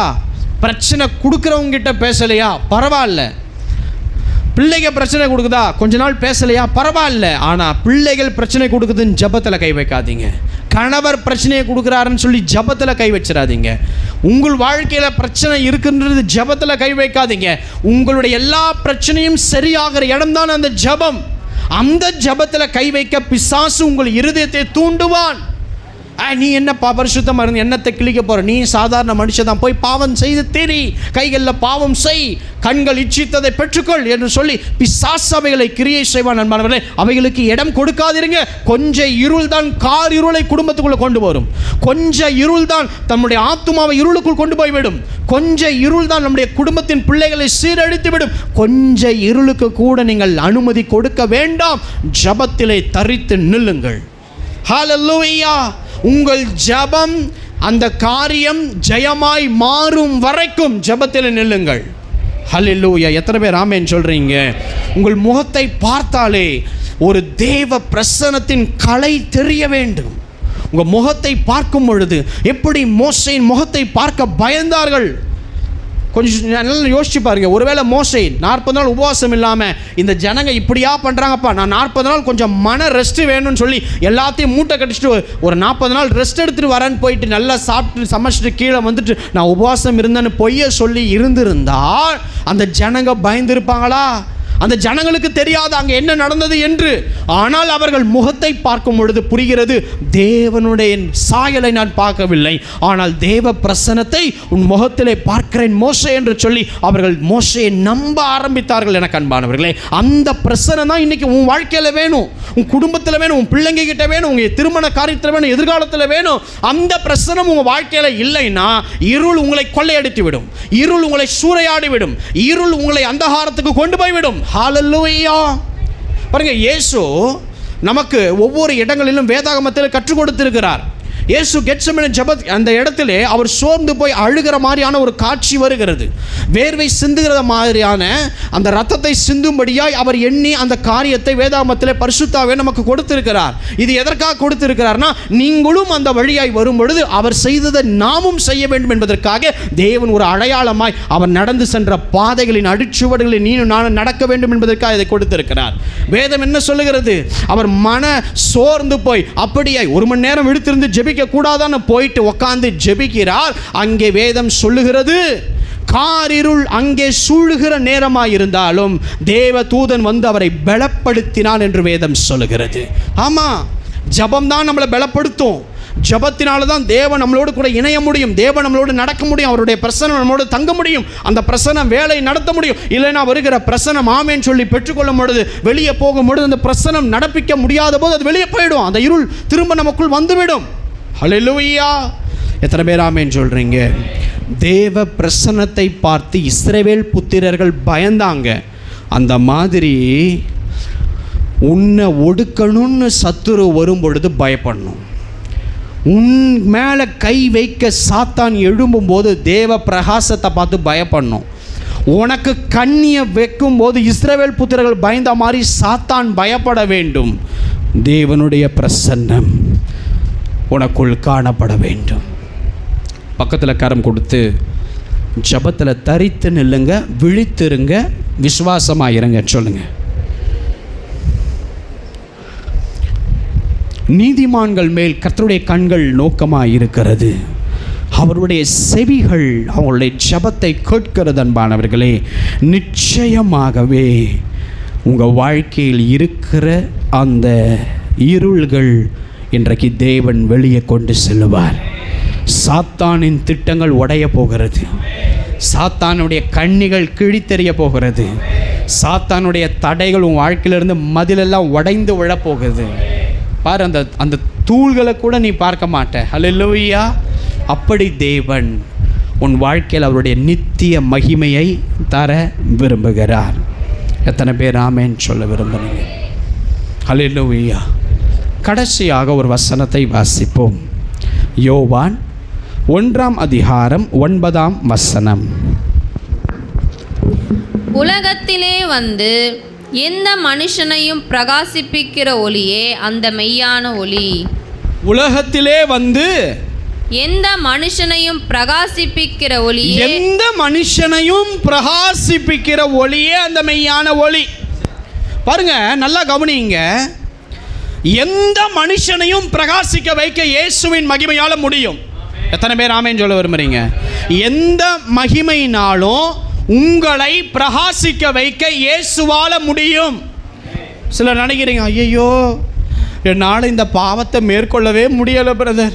பிரச்சனை கொடுக்குறவங்க கிட்ட பேசலையா? பரவாயில்ல. பிள்ளைங்க பிரச்சனை கொடுக்குதா? கொஞ்ச நாள் பேசலையா? பரவாயில்ல. ஆனால் பிள்ளைகள் பிரச்சனை கொடுக்குதுன்னு ஜபத்தில் கை வைக்காதீங்க. கணவர் பிரச்சனையை கொடுக்குறாருன்னு சொல்லி ஜபத்தில் கை வச்சிடாதீங்க. உங்கள் வாழ்க்கையில் பிரச்சனை இருக்குன்றது ஜபத்தில் கை வைக்காதீங்க. உங்களுடைய எல்லா பிரச்சனையும் சரியாகிற இடம்தான் அந்த ஜபம். அந்த ஜபத்தில் கை வைக்க பிசாசு உங்கள் இருதயத்தை தூண்டுவான். நீ என்னப்பா பரிசுத்தமாக இருந்து என்னத்தை கிழிக்க போகிற? நீ சாதாரண மனுஷன் தான், போய் பாவம் செய்து தெரி, கைகளில் பாவம் செய், கண்கள் இச்சித்ததை பெற்றுக்கொள் என்று சொல்லி பிசாசு அவைகளை கிரியை செய்வான். நண்பர்களே, அவைகளுக்கு இடம் கொடுக்காதிருங்க. கொஞ்சம் இருள் தான் கார் இருளை குடும்பத்துக்குள்ளே கொண்டு வரும். கொஞ்சம் இருள் தான் தன்னுடைய ஆத்துமாவை இருளுக்குள் கொண்டு போய்விடும். கொஞ்சம் இருள் தான் நம்முடைய குடும்பத்தின் பிள்ளைகளை சீரழித்து விடும். கொஞ்சம் இருளுக்கு கூட நீங்கள் அனுமதி கொடுக்க வேண்டாம். ஜபத்திலே தரித்து நில்லுங்கள். ஹல்லேலூயா. உங்கள் ஜபம் அந்த காரியம் ஜெயமாய் மாறும் வரைக்கும் ஜபத்தில் நில்லுங்கள். ஹல்லேலூயா. எத்தனை பேர் ஆமென் சொல்றீங்க? உங்கள் முகத்தை பார்த்தாலே ஒரு தேவ பிரசன்னத்தின் கலை தெரிய வேண்டும். உங்கள் முகத்தை பார்க்கும் பொழுது எப்படி மோசேயின் முகத்தை பார்க்க பயந்தார்கள்? கொஞ்சம் நல்லா யோசிச்சு பாருங்க. ஒருவேளை மோசே 40 நாள் உபவாசம் இல்லாமல் இந்த ஜனங்க இப்படியா பண்ணுறாங்கப்பா, நான் 40 நாள் கொஞ்சம் மன ரெஸ்ட்டு வேணும்னு சொல்லி எல்லாத்தையும் மூட்டை கட்டிச்சிட்டு ஒரு 40 நாள் ரெஸ்ட் எடுத்துகிட்டு வரேன்னு போயிட்டு நல்லா சாப்பிட்டு சமைச்சிட்டு கீழே வந்துட்டு நான் உபவாசம் இருந்தேன்னு பொய்ய சொல்லி இருந்திருந்தால் அந்த ஜனங்க பயந்துருப்பாங்களா? அந்த ஜனங்களுக்கு தெரியாது அங்கே என்ன நடந்தது என்று. ஆனால் அவர்கள் முகத்தை பார்க்கும் பொழுது புரிகிறது, தேவனுடைய சாயலை நான் பார்க்கவில்லை, ஆனால் தேவ பிரசன்னத்தை உன் முகத்திலே பார்க்கிறேன் மோசே என்று சொல்லி அவர்கள் மோசேயை நம்ப ஆரம்பித்தார்கள். எனக்கு அன்பானவர்களே, அந்த பிரசன்னம் தான் இன்னைக்கு உன் வாழ்க்கையில் வேணும், உன் குடும்பத்தில் வேணும், உன் பிள்ளைங்க கிட்ட வேணும், உங்கள் திருமண காரியத்தில் வேணும், எதிர்காலத்தில் வேணும். அந்த பிரசன்னம் உங்கள் வாழ்க்கையில் இல்லைன்னா இருள் உங்களை கொள்ளையடித்து விடும், இருள் உங்களை சூறையாடி விடும், இருள் உங்களை அந்தகாரத்துக்கு கொண்டு போய்விடும். ஹல்லேலூயா. பாருங்க, இயேசு நமக்கு ஒவ்வொரு இடங்களிலும் வேதாகமத்தில் கற்றுக் கொடுத்திருக்கிறார். இயேசு கெத்செமனே ஜெபத் அந்த இடத்திலே அவர் சோர்ந்து போய் அழுகிற மாதிரியான ஒரு காட்சி வருகிறது. வேர்வை சிந்துகிற மாதிரியான அந்த ரத்தத்தை சிந்தும்படியாய் அவர் எண்ணி அந்த காரியத்தை வேதாகமத்திலே பரிசுத்தாவே நமக்கு கொடுத்திருக்கிறார். இது எதற்காக கொடுத்திருக்கிறார்னா, நீங்களும் அந்த வழியாய் வரும் பொழுது அவர் செய்ததை நாமும் செய்ய வேண்டும் என்பதற்காக தேவன் ஒரு அடையாளமாய் அவர் நடந்து சென்ற பாதைகளின் அடிச்சுவடுகளில் நீனும் நானும் நடக்க வேண்டும் என்பதற்காக இதை கொடுத்திருக்கிறார். வேதம் என்ன சொல்லுகிறது? அவர் மன சோர்ந்து போய் அப்படியே 1 மணி நேரம் விடுத்திருந்து ஜெபிக்க கூடாதான்னு போயிட்டு உட்கார்ந்து ஜெபிக்கிறார். அங்கே வேதம் சொல்லுகிறது, காரிருள் அங்கே சூழுகிற நேரமாயிருந்தாலும் தேவ தூதன் வந்து அவரை பலப்படுத்தினான் என்று வேதம் சொல்லுகிறது. ஆமா, ஜபம் தான் நம்மளை பலப்படுத்தும். ஜபத்தினால தான் தேவன் நம்மளோடு கூட இணைய முடியும், தேவன் நம்மளோடு நடக்க முடியும், அவருடைய பிரசன்னம் நம்மளோடு தங்க முடியும், அந்த பிரசன்னம் வேலை நடத்த முடியும். இல்லைன்னா வருகிற பிரசன்னம் ஆமேன்னு சொல்லி பெற்றுக்கொள்ளும் பொழுது வெளியே போகும் பொழுது அந்த பிரசன்னம் நடப்பிக்க முடியாத போது அது வெளியே போயிடும், அந்த இருள் திரும்ப நமக்குள் வந்துவிடும். ஹல்லேலூயா. எத்தனை பேர் ஆமேன்னு சொல்றீங்க? தேவ பிரசன்னத்தை பார்த்து இஸ்ரவேல் புத்திரர்கள் பயந்தாங்க. அந்த மாதிரி உன்னை ஒடுக்கணும்னு சத்துரு வரும் பொழுது பயப்படணும். உன் மேலே கை வைக்க சாத்தான் எழும்பும்போது தேவ பிரகாசத்தை பார்த்து பயப்படணும். உனக்கு கண்ணியை வைக்கும் போது இஸ்ரவேல் புத்திரர்கள் பயந்த மாதிரி சாத்தான் பயப்பட வேண்டும். தேவனுடைய பிரசன்னம் உனக்குள் காணப்பட வேண்டும். பக்கத்தில் கரம் கொடுத்து ஜபத்தில் தரித்து நில்லுங்க, விழித்திருங்க, விசுவாசமாயிருங்க சொல்லுங்க. நீதிமான்கள் மேல் கர்த்தருடைய கண்கள் நோக்கமாக இருக்கிறது, அவருடைய செவிகள் அவங்களுடைய ஜபத்தை கேட்கிறது. அன்பானவர்களே, நிச்சயமாகவே உங்கள் வாழ்க்கையில் இருக்கிற அந்த இருள்கள் இன்றைக்கு தேவன் வெளியே கொண்டு செல்லுவார். சாத்தானின் திட்டங்கள் உடைய போகிறது, சாத்தானுடைய கண்ணிகள் கிழித்தெறிய போகிறது, சாத்தானுடைய தடைகள் உன் வாழ்க்கையிலிருந்து மதிலெல்லாம் உடைந்து விழப்போகுது. பாரு, அந்த தூள்களை கூட நீ பார்க்க மாட்ட. ஹல்லேலூயா. அப்படி தேவன் உன் வாழ்க்கையில் அவருடைய நித்திய மகிமையை தர விரும்புகிறார். எத்தனை பேர் ஆமென் சொல்ல விரும்புகிறீங்க? ஹல்லேலூயா. கடைசியாக ஒரு வசனத்தை வாசிப்போம். யோவான் 1 அதிகாரம் 9 உலகத்திலே வந்து எந்த மனுஷனையும் பிரகாசிப்பிக்கிற ஒளியே அந்த மெய்யான ஒளி. உலகத்திலே வந்து எந்த மனுஷனையும் பிரகாசிப்பிக்கிற ஒளியே, எந்த மனுஷனையும் பிரகாசிப்பிக்கிற ஒளியே அந்த மெய்யான ஒளி. பாருங்க, நல்லா கவனிங்க. எந்த மனுஷனையும் பிரகாசிக்க வைக்க இயேசுவின் மகிமையால முடியும். எத்தனை பேர் ஆமென் சொல்ல விரும்புறீங்க? எந்த மகிமையினாலும் உங்களை பிரகாசிக்க வைக்க இயேசுவால முடியும். சிலர் நினைக்கிறீங்க, ஐயோ என்னால் இந்த பாவத்தை மேற்கொள்ளவே முடியலை பிரதர்,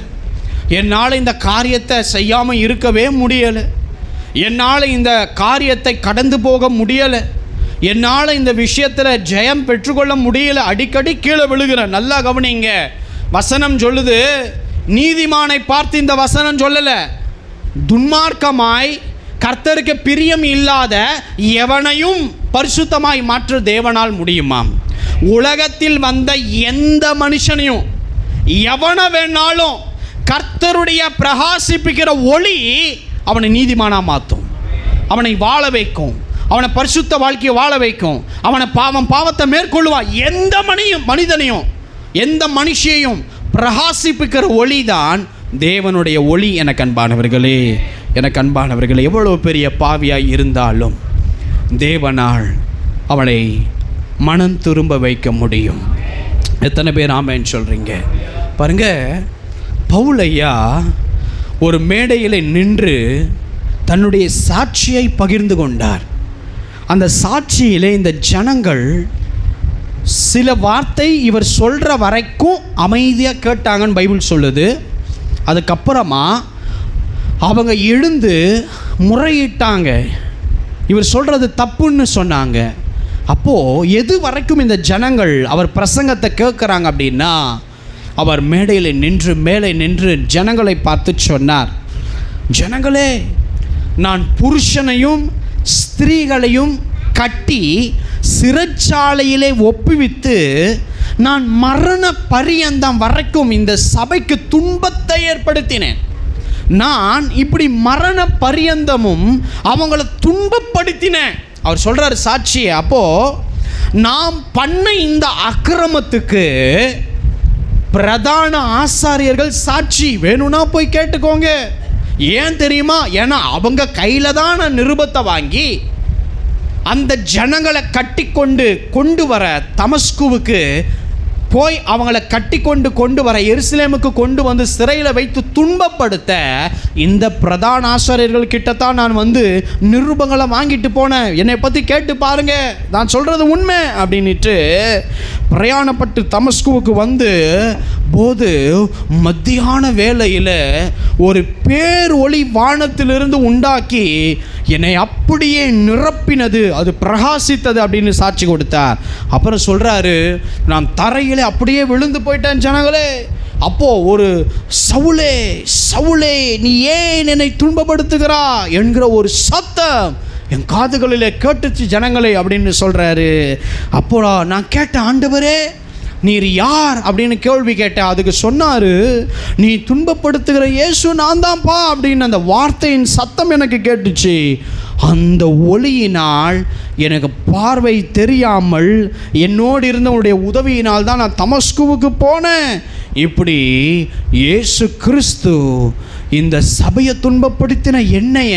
என்னால் இந்த காரியத்தை செய்யாமல் இருக்கவே முடியலை, என்னால் இந்த காரியத்தை கடந்து போக முடியலை, என்னால் இந்த விஷயத்தில் ஜெயம் பெற்றுக்கொள்ள முடியலை, அடிக்கடி கீழே விழுகிறேன். நல்லா கவனிங்க, வசனம் சொல்லுது, நீதிமானை பார்த்து இந்த வசனம் சொல்லலை, துன்மார்க்கமாய் கர்த்தருக்கு பிரியம் இல்லாத எவனையும் பரிசுத்தமாய் மாற்ற தேவனால் முடியுமாம். உலகத்தில் வந்த எந்த மனுஷனையும் எவனை வேணாலும் கர்த்தருடைய பிரகாசிப்பிக்கிற ஒளி அவனை நீதிமானா மாற்றும், அவனை வாழ வைக்கும், அவனை பரிசுத்த வாழ்க்கையை வாழ வைக்கும், அவனை பாவத்தை மேற்கொள்ளுவான். எந்த மனிதனையும் எந்த மனுஷையும் பிரகாசிப்பிக்கிற ஒளி தான் தேவனுடைய ஒளி. எனக்கு அன்பானவர்களே, எவ்வளோ பெரிய பாவியாய் இருந்தாலும் தேவனால் அவளை மனம் திரும்ப வைக்க முடியும். எத்தனை பேர் ஆமென் சொல்கிறீங்க? பாருங்க, பவுலையா ஒரு மேடையில் நின்று தன்னுடைய சாட்சியை பகிர்ந்து கொண்டார். அந்த சாட்சியிலே இந்த ஜனங்கள் சில வார்த்தை இவர் சொல்கிற வரைக்கும் அமைதியாக கேட்டாங்கன்னு பைபிள் சொல்லுது. அதுக்கப்புறமா அவங்க எழுந்து முறையிட்டாங்க, இவர் சொல்கிறது தப்புன்னு சொன்னாங்க. அப்போது எது வரைக்கும் இந்த ஜனங்கள் அவர் பிரசங்கத்தை கேட்குறாங்க அப்படின்னா, அவர் மேலே நின்று ஜனங்களை பார்த்து சொன்னார், ஜனங்களே, நான் புருஷனையும் ஸ்திரீகளையும் கட்டி சிறைச்சாலையிலே ஒப்புவித்து நான் மரண பரியந்தம் வரைக்கும் இந்த சபைக்கு துன்பத்தை ஏற்படுத்தினேன். நான் இப்படி மரண பரியந்தமும் அவங்கள துன்பப்படுத்தினேன். அவர் சொல்கிறார் சாட்சியை. அப்போது நாம் பண்ண இந்த அக்கிரமத்துக்கு பிரதான ஆசாரியர்கள் சாட்சி. வேணும்னா போய் கேட்டுக்கோங்க. ஏன் தெரியுமா? ஏன்னா அவங்க கையில் தான் நான் நிருபத்தை வாங்கி அந்த ஜனங்களை கட்டி கொண்டு வர தமஸ்குவுக்கு போய் அவங்கள கட்டி கொண்டு வர எருசலேமுக்கு கொண்டு வந்து சிறையில் வைத்து துன்பப்படுத்த இந்த பிரதான ஆசாரியர்கள் கிட்டத்தான் நான் வந்து நிருபங்களை வாங்கிட்டு போனேன். என்னை பற்றி கேட்டு பாருங்க, நான் சொல்கிறது உண்மை அப்படின்ட்டு பிரயாணப்பட்டு தமஸ்குவுக்கு வந்து போது மத்தியான வேளையில் ஒரு பேர் ஒளி வானத்திலிருந்து உண்டாக்கி என்னை அப்படியே நிரப்பினது, அது பிரகாசித்தது அப்படின்னு சாட்சி கொடுத்தார். அப்புறம் சொல்கிறாரு, நான் தரையிலே அப்படியே விழுந்து போயிட்டேன் ஜனங்களே. அப்போது ஒரு சவுலே சவுலே நீ ஏன் என்னை துன்பப்படுத்துகிறா என்கிற ஒரு சத்தம் என் காதுகளில் கேட்டுச்சு ஜனங்களே அப்படின்னு சொல்கிறாரு. அப்போ நான் கேட்டேன், ஆண்டவரே நீர் யார் அப்படின்னு கேள்வி கேட்டேன். அதுக்கு சொன்னார், நீ துன்பப்படுத்துகிற இயேசு நான் தான்ப்பா அப்படின்னு அந்த வார்த்தையின் சத்தம் எனக்கு கேட்டுச்சு. அந்த ஒளியினால் எனக்கு பார்வை தெரியாமல் என்னோடு இருந்தவனுடைய உதவியினால் தான் நான் தமஸ்குவுக்கு போனேன். இப்படி இயேசு கிறிஸ்து இந்த சபையை துன்பப்படுத்தின என்னைய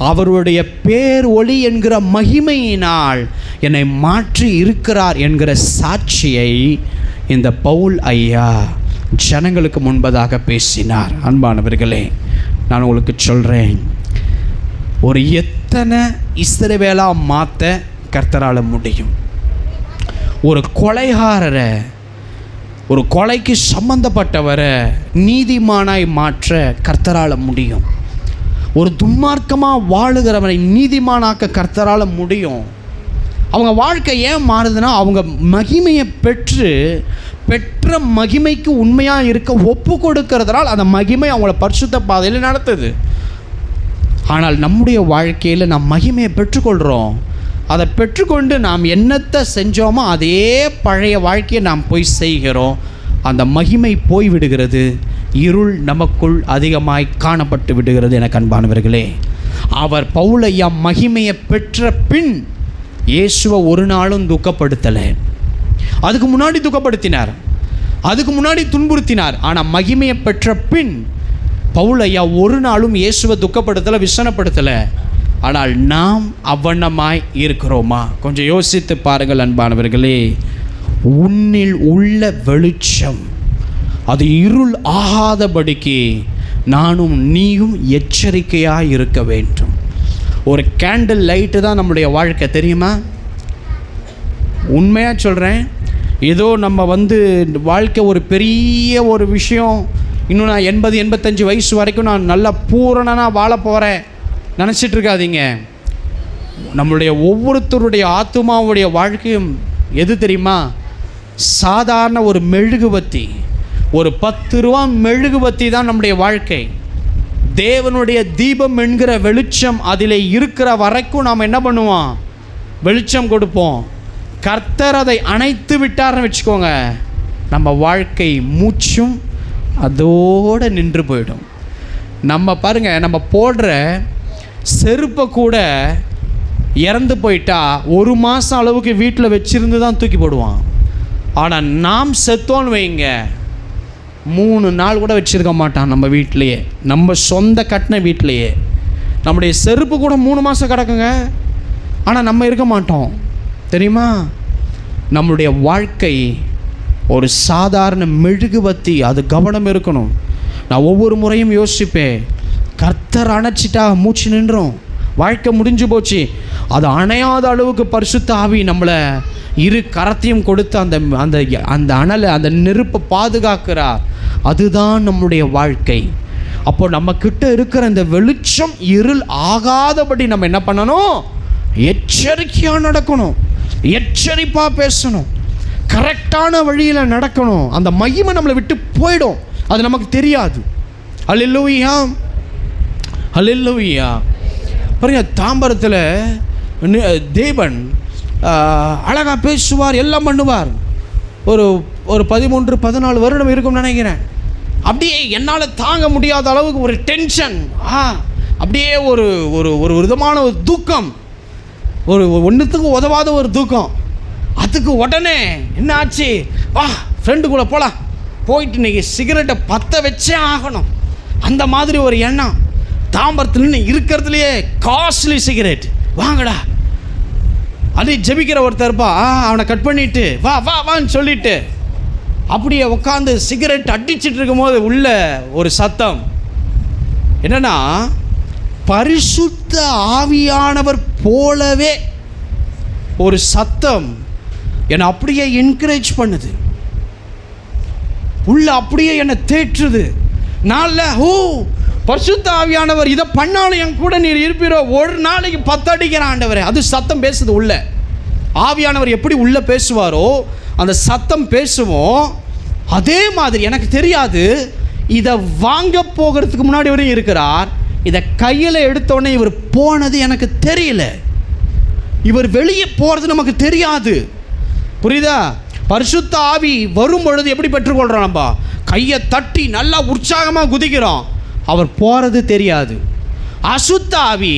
அவருடைய பேர் ஒளி என்கிற மகிமையினால் என்னை மாற்றி இருக்கிறார் என்கிற சாட்சியை இந்த பவுல் ஐயா ஜனங்களுக்கு முன்பதாக பேசினார். அன்பானவர்களே, நான் உங்களுக்கு சொல்கிறேன், ஒரு எத்தனை இஸ்ரவேலா மாற்ற கர்த்தரால் முடியும். ஒரு கொலைகாரரை, ஒரு கொலைக்கு சம்பந்தப்பட்டவரை நீதிமானாய் மாற்ற கர்த்தரால் முடியும். ஒரு துன்மார்க்கமாக வாழுகிறவனை நீதிமானாக்க கர்த்தரால் முடியும். அவங்க வாழ்க்கை ஏன் மாறுதுன்னா அவங்க மகிமையை பெற்ற மகிமைக்கு உண்மையாக இருக்க ஒப்பு கொடுக்கறதுனால் அந்த மகிமை அவங்கள பரிசுத்த பாதையில் நடத்துது. ஆனால் நம்முடைய வாழ்க்கையில் நாம் மகிமையை பெற்றுக்கொள்கிறோம். அதை பெற்றுக்கொண்டு நாம் என்னத்தை செஞ்சோமோ அதே பழைய வாழ்க்கையை நாம் போய் செய்கிறோம். அந்த மகிமை போய்விடுகிறது, இருள் நமக்குள் அதிகமாய் காணப்பட்டு விடுகிறது. என அன்பானவர்களே, அவர் பவுலையா மகிமையை பெற்ற பின் இயேசுவை ஒரு நாளும் துக்கப்படுத்தலை. அதுக்கு முன்னாடி துக்கப்படுத்தினார், அதுக்கு முன்னாடி துன்புறுத்தினார். ஆனால் மகிமையை பெற்ற பின் பவுலையா ஒரு நாளும் இயேசுவை துக்கப்படுத்தலை, விசனப்படுத்தலை. ஆனால் நாம் அவ்வண்ணமாய் இருக்கிறோமா? கொஞ்சம் யோசித்து பாருங்கள் அன்பானவர்களே. உன்னில் உள்ள வெளிச்சம் அது இருள் ஆகாதபடிக்கு நானும் நீயும் எச்சரிக்கையாக இருக்க வேண்டும். ஒரு கேண்டில் லைட்டு தான் நம்முடைய வாழ்க்கை, தெரியுமா? உண்மையாக சொல்கிறேன். ஏதோ நம்ம வாழ்க்கை ஒரு பெரிய ஒரு விஷயம், இன்னும் நான் 80-85 வயசு வரைக்கும் நான் நல்லா பூரணனாக வாழ போகிறேன் நினச்சிட்டு இருக்காதீங்க. நம்மளுடைய ஒவ்வொருத்தருடைய ஆத்துமாவுடைய வாழ்க்கையும் எது தெரியுமா? சாதாரண ஒரு மெழுகுவத்தி, ஒரு 10 ரூபா மெழுகுவத்தி தான் நம்முடைய வாழ்க்கை. தேவனுடைய தீபம் என்கிற வெளிச்சம் அதில் இருக்கிற வரைக்கும் நாம் என்ன பண்ணுவோம்? வெளிச்சம் கொடுப்போம். கர்த்தர் அதை அணைத்து விட்டார்னு வச்சுக்கோங்க, நம்ம வாழ்க்கை மூச்சும் அதோடு நின்று போயிடும். நம்ம பாருங்கள், நம்ம போடுற செருப்பை கூட இறந்து போயிட்டா 1 மாதம் அளவுக்கு வீட்டில் வச்சிருந்து தான் தூக்கி போடுவான். ஆனால் நாம் செத்தோன்னு வைங்க, 3 நாள் கூட வச்சுருக்க மாட்டான் நம்ம வீட்டிலையே, நம்ம சொந்த கட்டின வீட்டிலையே. நம்முடைய செருப்பு கூட 3 மாதம் கிடக்குங்க, ஆனால் நம்ம இருக்க மாட்டோம், தெரியுமா? நம்மளுடைய வாழ்க்கை ஒரு சாதாரண மெழுகுவத்தி, அது கவனம் இருக்கணும். நான் ஒவ்வொரு முறையும் யோசிப்பேன், கர்த்தர் அணைச்சிட்டா மூச்சு நின்றோம், வாழ்க்கை முடிஞ்சு போச்சு. அது அணையாத அளவுக்கு பரிசுத்த ஆவி நம்மளை இரு கரத்தையும் கொடுத்து அந்த அந்த அந்த அனலை, அந்த நெருப்பை பாதுகாக்கிறார். அதுதான் நம்முடைய வாழ்க்கை. அப்போ நம்மக்கிட்ட இருக்கிற இந்த வெளிச்சம் இருள் ஆகாதபடி நம்ம என்ன பண்ணணும்? எச்சரிக்கையாக நடக்கணும், எச்சரிப்பாக பேசணும், கரெக்டான வழியில் நடக்கணும். அந்த மகிமை நம்மளை விட்டு போயிடும், அது நமக்கு தெரியாது. அல்லேலூயா, அல்லேலூயா. பாருங்க, தாம்பரத்தில் தேவன் அழகாக பேசுவார், எல்லாம் பண்ணுவார். ஒரு 13-14 வருடம் இருக்கும்னு நினைக்கிறேன். அப்படியே என்னால் தாங்க முடியாத அளவுக்கு ஒரு டென்ஷன், அப்படியே ஒரு ஒரு ஒரு விதமான ஒரு தூக்கம், ஒரு ஒன்றுத்துக்கு உதவாத ஒரு தூக்கம். அதுக்கு உடனே என்ன ஆச்சு? வா ஃப்ரெண்டு கூட போகலாம், போயிட்டு இன்றைக்கி சிகரெட்டை பற்ற வச்சே ஆகணும், அந்த மாதிரி ஒரு எண்ணம். தாம்பரத்தில் இருக்கிறதுலையே காஸ்ட்லி சிகரெட், வாங்கடா. அது ஜெபிக்கிற ஒருத்தர் இருப்பா, அவனை கட் பண்ணிவிட்டு வா வா வான்னு சொல்லிட்டு அப்படியே உட்காந்து சிகரெட் அடிச்சிட்டு இருக்கும்போது உள்ள ஒரு சத்தம் என்னன்னா, பரிசுத்த ஆவியானவர் போலவே ஒரு சத்தம் என்னை அப்படியே என்கரேஜ் பண்ணுது, உள்ள அப்படியே என்னை தேற்றுது. நான் பரிசுத்த ஆவியானவர் இதை பண்ணாலும் என் கூட நீர் இருப்பீரோ, ஒரு நாளைக்கு 10 அடிக்கிற ஆண்டவரே. அது சத்தம் பேசுது உள்ள. ஆவியானவர் எப்படி உள்ள பேசுவாரோ அந்த சத்தம் பேசுவோம். அதே மாதிரி எனக்கு தெரியாது, இதை வாங்க போகிறதுக்கு முன்னாடி வரையும் இருக்கிறார். இதை கையில் எடுத்தோடனே இவர் போனது எனக்கு தெரியல, இவர் வெளியே போகிறது நமக்கு தெரியாது. புரியுதா? பரிசுத்த ஆவி வரும் பொழுது எப்படி பெற்றுக்கொள்கிறோம்? நம்ம கையை தட்டி நல்லா உற்சாகமாக குதிக்கிறோம், அவர் போகிறது தெரியாது. அசுத்த ஆவி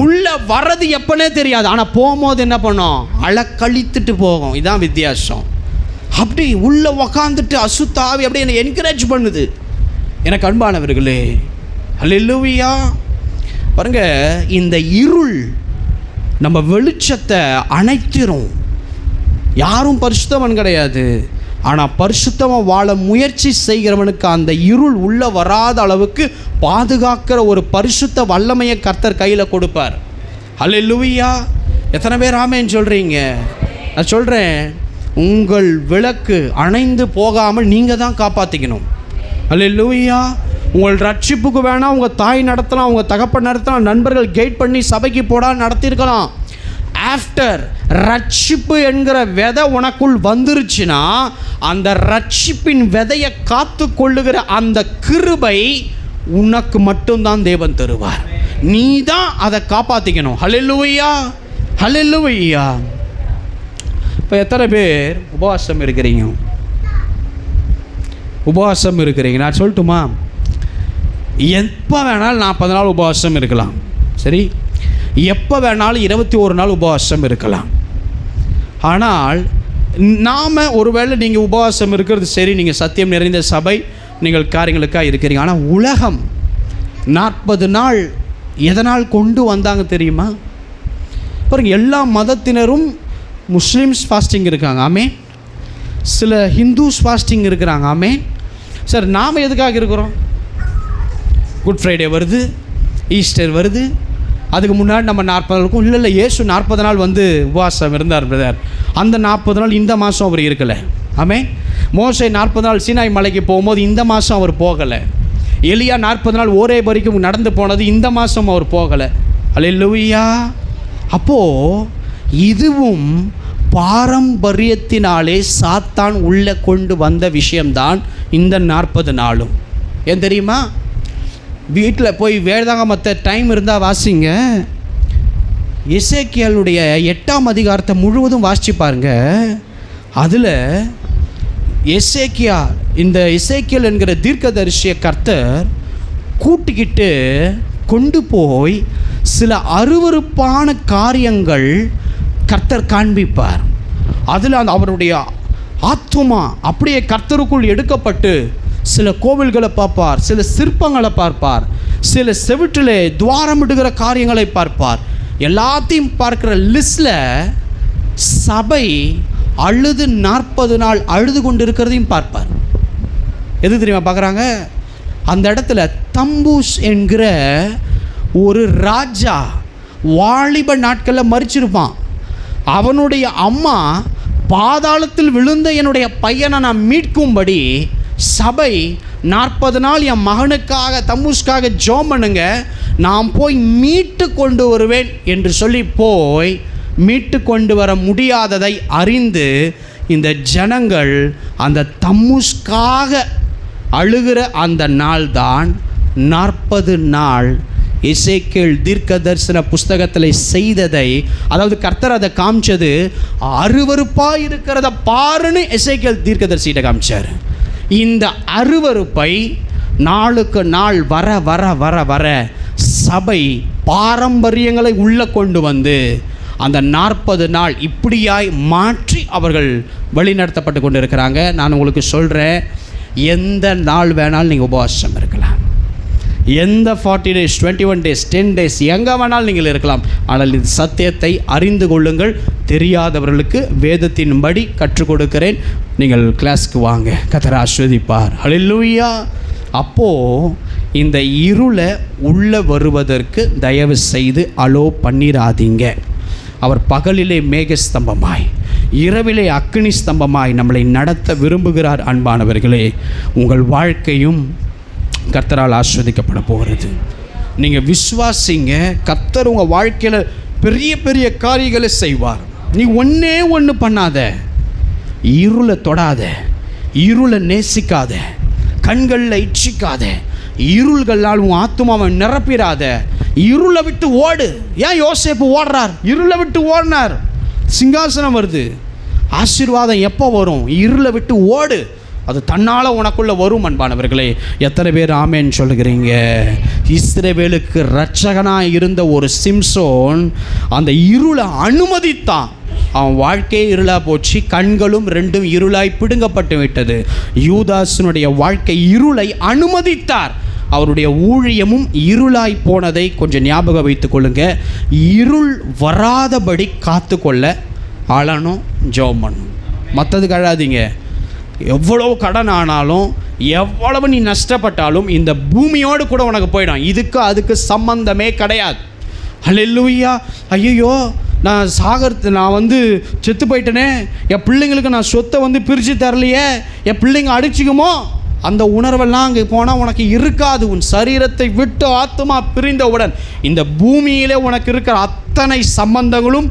உள்ள வர்றது எப்பனே தெரியாது, ஆனால் போகும்போது என்ன பண்ணோம்? அழக்கழித்துட்டு போகும். இதுதான் வித்தியாசம். அப்படி உள்ள உக்காந்துட்டு அசுத்த ஆவி அப்படியே என்னை என்கரேஜ் பண்ணுது. எனக்கு அன்பானவர்களே, அல்லேலூயா. பாருங்க, இந்த இருள் நம்ம வெளிச்சத்தை அணைத்திரும். யாரும் பரிசுத்தவன் கிடையாது, ஆனால் பரிசுத்தமாக வாழ முயற்சி செய்கிறவனுக்கு அந்த இருள் உள்ள வராத அளவுக்கு பாதுகாக்கிற ஒரு பரிசுத்த வல்லமையை கர்த்தர் கையில் கொடுப்பார். அல்லேலூயா. எத்தனை பேர் ஆமேன்னு சொல்கிறீங்க? நான் சொல்கிறேன், உங்கள் விளக்கு அணைந்து போகாமல் நீங்கள் தான் காப்பாற்றிக்கணும். அல்லேலூயா. உங்கள் ரட்சிப்புக்கு வேணால் உங்கள் தாய் நடத்தலாம், உங்கள் தகப்பன் நடத்தலாம், நண்பர்கள் கைட் பண்ணி சபைக்கு போடா நடத்தியிருக்கலாம். ஆஃப்டர் ரட்சிப்பு என்கிற விதை உனக்குள் வந்துருச்சுன்னா அந்த ரட்சிப்பின் விதையை காத்து கொள்ளுகிற அந்த கிருபை உனக்கு மட்டும்தான் தேவன் தருவார். நீ தான் அதை காப்பாற்றிக்கணும். ஹல்லேலூயா, ஹல்லேலூயா. இப்போ எத்தனை பேர் உபவாசம் இருக்கிறீங்க? உபவாசம் இருக்கிறீங்க. நான் சொல்லட்டுமா, எப்போ வேணாலும் 40 நாள் உபவாசம் இருக்கலாம். சரி, எப்போ வேணாலும் 21 நாள் உபவாசம் இருக்கலாம். ஆனால் நாம் ஒருவேளை நீங்கள் உபவாசம் இருக்கிறது சரி, நீங்கள் சத்தியம் நிறைந்த சபை, நீங்கள் காரியங்களுக்காக இருக்கிறீங்க. ஆனால் உலகம் 40 நாள் எதனால் கொண்டு வந்தாங்க தெரியுமா? பாருங்க, எல்லா மதத்தினரும் முஸ்லீம்ஸ் ஃபாஸ்டிங் இருக்காங்க, ஆமே. சில ஹிந்துஸ் ஃபாஸ்டிங் இருக்கிறாங்க, ஆமே. சார், நாம் எதுக்காக இருக்கிறோம்? குட் ஃப்ரைடே வருது, ஈஸ்டர் வருது, அதுக்கு முன்னாடி நம்ம 40 நாள் இருக்கும். இல்லை இயேசு 40 நாள் வந்து உபவாசம் இருந்தார் பிரதர். அந்த 40 நாள் இந்த மாதம் அவர் இருக்கலை, ஆமே. மோசே 40 நாள் சீனாய் மலைக்கு போகும்போது இந்த மாதம் அவர் போகலை. எலியா 40 நாள் ஒரே வரைக்கும் நடந்து போனது இந்த மாதம் அவர் போகலை. அல்லேலூயா. அப்போது இதுவும் பாரம்பரியத்தினாலே சாத்தான் உள்ளே கொண்டு வந்த விஷயம்தான் இந்த 40 நாளும். ஏன் தெரியுமா? வீட்டில் போய் வேதாகமத்தை டைம் இருந்தால் வாசிங்க. எசேக்கியலுடைய 8ஆம் அதிகாரத்தை முழுவதும் வாசிச்சு பாருங்க. அதில் இந்த எசேக்கியல் என்கிற தீர்க்கதரிசியை கர்த்தர் கூட்டிக்கிட்டு கொண்டு போய் சில அருவருப்பான காரியங்கள் கர்த்தர் காண்பிப்பார். அதில் அவருடைய ஆத்துமா அப்படியே கர்த்தருக்குள் எடுக்கப்பட்டு சில கோவில்களை பார்ப்பார், சில சிற்பங்களை பார்ப்பார், சில செவிட்டிலே துவாரமிடுகிற காரியங்களை பார்ப்பார். எல்லாத்தையும் பார்க்குற லிஸ்டில் சபை அழுது 40 நாள் அழுது கொண்டு இருக்கிறதையும் பார்ப்பார். எது தெரியுமா பார்க்குறாங்க? அந்த இடத்துல தம்பூஸ் என்கிற ஒரு ராஜா வாலிப நாட்களில் மரிச்சிருப்பான். அவனுடைய அம்மா பாதாளத்தில் விழுந்த என்னுடைய பையனை நான் மீட்கும்படி சபை 40 நாள் என் மகனுக்காக தம்பூஸ்க்காக ஜெபம் பண்ணுங்க, நான் போய் மீட்டு கொண்டு வருவேன் என்று சொல்லி போய் மீட்டு கொண்டு வர முடியாததை அறிந்து இந்த ஜனங்கள் அந்த தம்மூஸ்க்காக அழுகிற அந்த நாள் தான் 40 நாள். எசேக்கியேல் தீர்க்க தரிசன புஸ்தகத்தில் செய்ததை, அதாவது கர்த்தர் அதை காமிச்சது, அருவருப்பாக இருக்கிறத பாருன்னு எசேக்கியேல் தீர்க்கதரிசிகிட்ட காமிச்சார். இந்த அருவருப்பை நாளுக்கு நாள் வர வர வர வர சபை பாரம்பரியங்களை உள்ளே கொண்டு வந்து அந்த 40 நாள் இப்படியாய் மாற்றி அவர்கள் வழிநடத்தப்பட்டு கொண்டு இருக்கிறாங்க. நான் உங்களுக்கு சொல்கிறேன், எந்த நாள் வேணாலும் நீங்கள் உபவாசம் இருக்கலாம். எந்த 40 days, 21 days, 10 days எங்கே வேணாலும் நீங்கள் இருக்கலாம். ஆனால் இந்த சத்தியத்தை அறிந்து கொள்ளுங்கள். தெரியாதவர்களுக்கு வேதத்தின்படி கற்றுக் கொடுக்கிறேன். நீங்கள் கிளாஸ்க்கு வாங்க, கர்த்தர் ஆசீர்வதிப்பார். ஹல்லேலூயா. அப்போது இந்த இருளை உள்ளே வருவதற்கு தயவு செய்து அலோ பண்ணிராதீங்க. அவர் பகலிலே மேகஸ்தம்பமாய், இரவிலே அக்கினி ஸ்தம்பமாய் நம்மளை நடத்த விரும்புகிறார். அன்பானவர்களே, உங்கள் வாழ்க்கையும் கர்த்தரால் ஆஸ்வதிக்கப்பட போகிறது. நீங்கள் விசுவாசிங்க, கர்த்தர் உங்கள் வாழ்க்கையில் பெரிய பெரிய காரியங்களை செய்வார். நீ ஒன்று பண்ணாத, இருளை தொடாத, இருளை நேசிக்காத, கண்களில் இச்சிக்காத, இருள்களால் உன் ஆத்துமாவை நிரப்பிடாத, இருளை விட்டு ஓடு. ஏன் யோசேப்பு ஓடுறார்? இருளை விட்டு ஓடினார். சிங்காசனம் வருது, ஆசீர்வாதம் எப்போ வரும்? இருளை விட்டு ஓடு, அது தன்னால் உனக்குள்ளே வரும். அன்பானவர்களே, எத்தனை பேர் ஆமேன்னு சொல்லுகிறீங்க? இஸ்ரவேலுக்கு இரட்சகனாக இருந்த ஒரு சிம்சோன் அந்த இருளை அனுமதித்தான். அவன் வாழ்க்கையே இருளாக போச்சு, கண்களும் ரெண்டும் இருளாய் பிடுங்கப்பட்டு விட்டது. யூதாசனுடைய வாழ்க்கை இருளை அனுமதித்தார். அவருடைய ஊழியமும் இருளாய் போனதை கொஞ்சம் ஞாபகம் வைத்துக் கொள்ளுங்க. இருள் வராதபடி காத்து கொள்ள அழணும், ஜெபம் பண்ணணும். மற்றதுக்கு அழாதீங்க. எவ்வளோ கடன் ஆனாலும், எவ்வளவு நீ நஷ்டப்பட்டாலும் இந்த பூமியோடு கூட உனக்கு போயிடும். இதுக்கு அதுக்கு சம்பந்தமே கிடையாது. ஹல்லேலூயா. ஐயோ, நான் நான் செத்து போயிட்டேனே, என் பிள்ளைங்களுக்கு நான் சொத்தை பிரித்து தரலையே, என் பிள்ளைங்க அடிச்சுக்குமோ, அந்த உணர்வெல்லாம் அங்கே போனால் உனக்கு இருக்காது. உன் சரீரத்தை விட்டு ஆத்துமா பிரிந்தவுடன் இந்த பூமியிலே உனக்கு இருக்கிற அத்தனை சம்பந்தங்களும்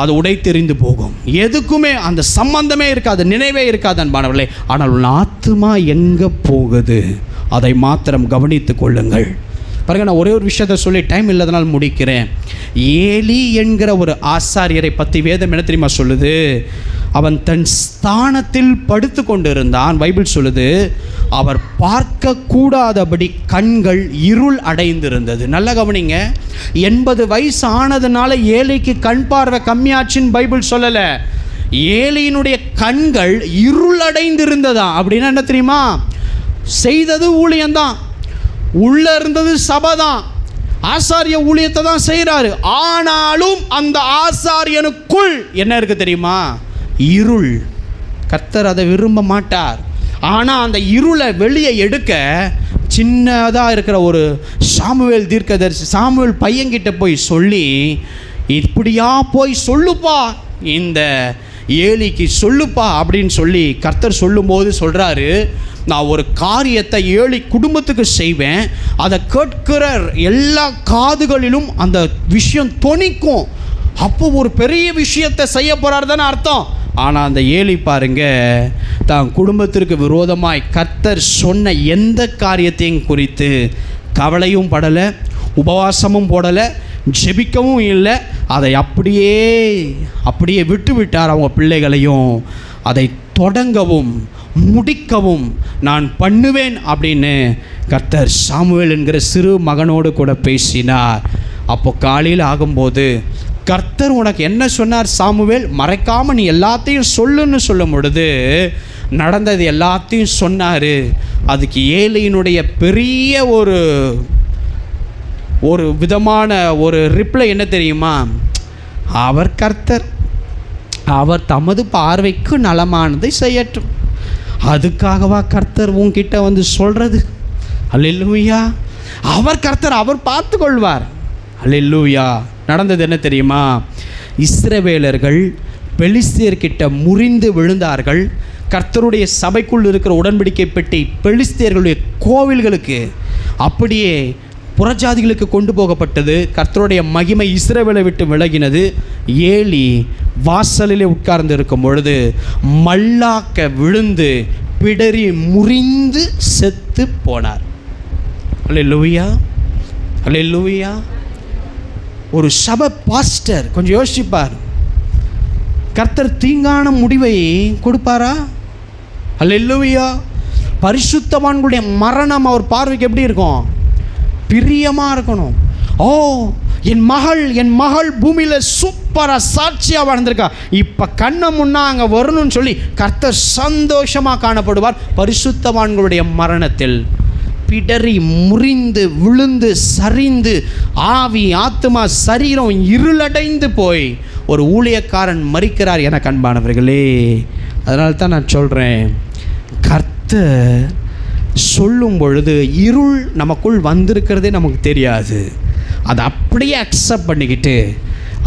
அது உடைத்தெறிந்து போகும். எதுக்குமே அந்த சம்பந்தமே இருக்காது, நினைவே இருக்காது அன்பானவர்களே. ஆனால் உன் ஆத்துமா எங்கே போகுது அதை மாத்திரம் கவனித்து கொள்ளுங்கள். பாருங்க, நான் ஒரே ஒரு விஷயத்தை சொல்லி டைம் இல்லாதனால் முடிக்கிறேன். ஏலி என்கிற ஒரு ஆசாரியரை பற்றி வேதம் என்ன தெரியுமா சொல்லுது? அவன் தன் ஸ்தானத்தில் படுத்து கொண்டிருந்தான். பைபிள் சொல்லுது, அவர் பார்க்க கூடாதபடி கண்கள் இருள் அடைந்திருந்தது. நல்ல கவனிங்க, 80 வயசு ஆனதுனால ஏலிக்கு கண் பார்வை கம்மியாச்சுன்னு பைபிள் சொல்லலை. ஏலியினுடைய கண்கள் இருள் அடைந்திருந்ததா. அப்படின்னா என்ன தெரியுமா? செய்தது ஊழியம்தான், உள்ள இருந்தது சபை தான், ஆசாரிய ஊழியத்தை தான் செய்கிறாரு. ஆனாலும் அந்த ஆசாரியனுக்குள் என்ன இருக்கு தெரியுமா? இருள். கர்த்தர் அதை விரும்ப மாட்டார். ஆனால் அந்த இருளை வெளியே எடுக்க சின்னதாக இருக்கிற ஒரு சாமுவேல் தீர்க்கதரிசி, சாமுவேல் பையன்கிட்ட போய் சொல்லி, இப்படியா போய் சொல்லுப்பா, இந்த ஏலிக்கு சொல்லுப்பா அப்படின்னு சொல்லி கர்த்தர் சொல்லும்போது சொல்கிறாரு, நான் ஒரு காரியத்தை ஏலி குடும்பத்துக்கு செய்வேன், அதை கேட்கிற எல்லா காதுகளிலும் அந்த விஷயம் தொனிக்கும். அப்போ ஒரு பெரிய விஷயத்தை செய்ய போகிறார் தானே அர்த்தம். ஆனால் அந்த ஏலி பாருங்க, தான் குடும்பத்திற்கு விரோதமாய் கர்த்தர் சொன்ன எந்த காரியத்தையும் குறித்து கவலையும் படலை, உபவாசமும் போடலை, ஜெபிக்கவும் இல்லை. அதை அப்படியே விட்டு விட்டார். அவங்க பிள்ளைகளையும் அதை தொடங்கவும் முடிக்கவும் நான் பண்ணுவேன் அப்படின்னு கர்த்தர் சாமுவேல் என்கிற சிறு மகனோடு கூட பேசினார். அப்போ காலையில் ஆகும்போது கர்த்தர் உனக்கு என்ன சொன்னார் சாமுவேல், மறைக்காமல் நீ எல்லாத்தையும் சொல்லுன்னு சொல்லும் பொழுது நடந்தது எல்லாத்தையும் சொன்னார். அதுக்கு ஏலியினுடைய பெரிய ஒரு விதமான ஒரு ரிப்ளை என்ன தெரியுமா? அவர் கர்த்தர், அவர் தமது பார்வைக்கு நலமானதை செய்யட்டும். அதுக்காகவா கர்த்தர் உன்கிட்ட வந்து சொல்கிறது? அல்லேலூயா. அவர் கர்த்தர், அவர் பார்த்து கொள்வார். அல்லேலூயா. நடந்தது என்ன தெரியுமா? இஸ்ரவேலர்கள் பெலிஸ்தியர்கிட்ட முறிந்து விழுந்தார்கள். கர்த்தருடைய சபைக்குள் இருக்கிற உடன்படிக்கை பெட்டி பெலிஸ்தியர்களுடைய கோவில்களுக்கு அப்படியே புறஜாதிகளுக்கு கொண்டு போகப்பட்டது. கர்த்தருடைய மகிமை இஸ்ரவேலை விட்டு விலகினது. ஏலி வாசலிலே உட்கார்ந்து இருக்கும் பொழுது மல்லாக்க விழுந்து பிடரி முறிந்து செத்து போனார். அல்லேலூயா, அல்லேலூயா. ஒரு சபை பாஸ்டர் கொஞ்சம் யோசிப்பார், கர்த்தர் தீங்கான முடிவை கொடுப்பாரா? அல்லேலூயா. பரிசுத்தவான்களுடைய மரணம் அவர் பார்வைக்கு எப்படி இருக்கும்? பிரியமாக இருக்கணும். ஓ, என் மகள் பூமியில் சூப்பராக சாட்சியாக வாழ்ந்திருக்கா, இப்போ கண்ணை முன்னா அங்கே வரணும்னு சொல்லி கர்த்தர் சந்தோஷமாக காணப்படுவார். பரிசுத்தவான்களுடைய மரணத்தில் பிடரி முறிந்து விழுந்து சரிந்து ஆவி ஆத்துமா சரீரம் இருளடைந்து போய் ஒரு ஊழியக்காரன் மரிக்கிறார் என அன்பானவர்களே. அதனால தான் நான் சொல்கிறேன், கர்த்தர் சொல்லும் பொழுது இருள் நமக்குள் வந்திருக்கிறதே நமக்கு தெரியாது. அதை அப்படியே அக்செப்ட் பண்ணிக்கிட்டு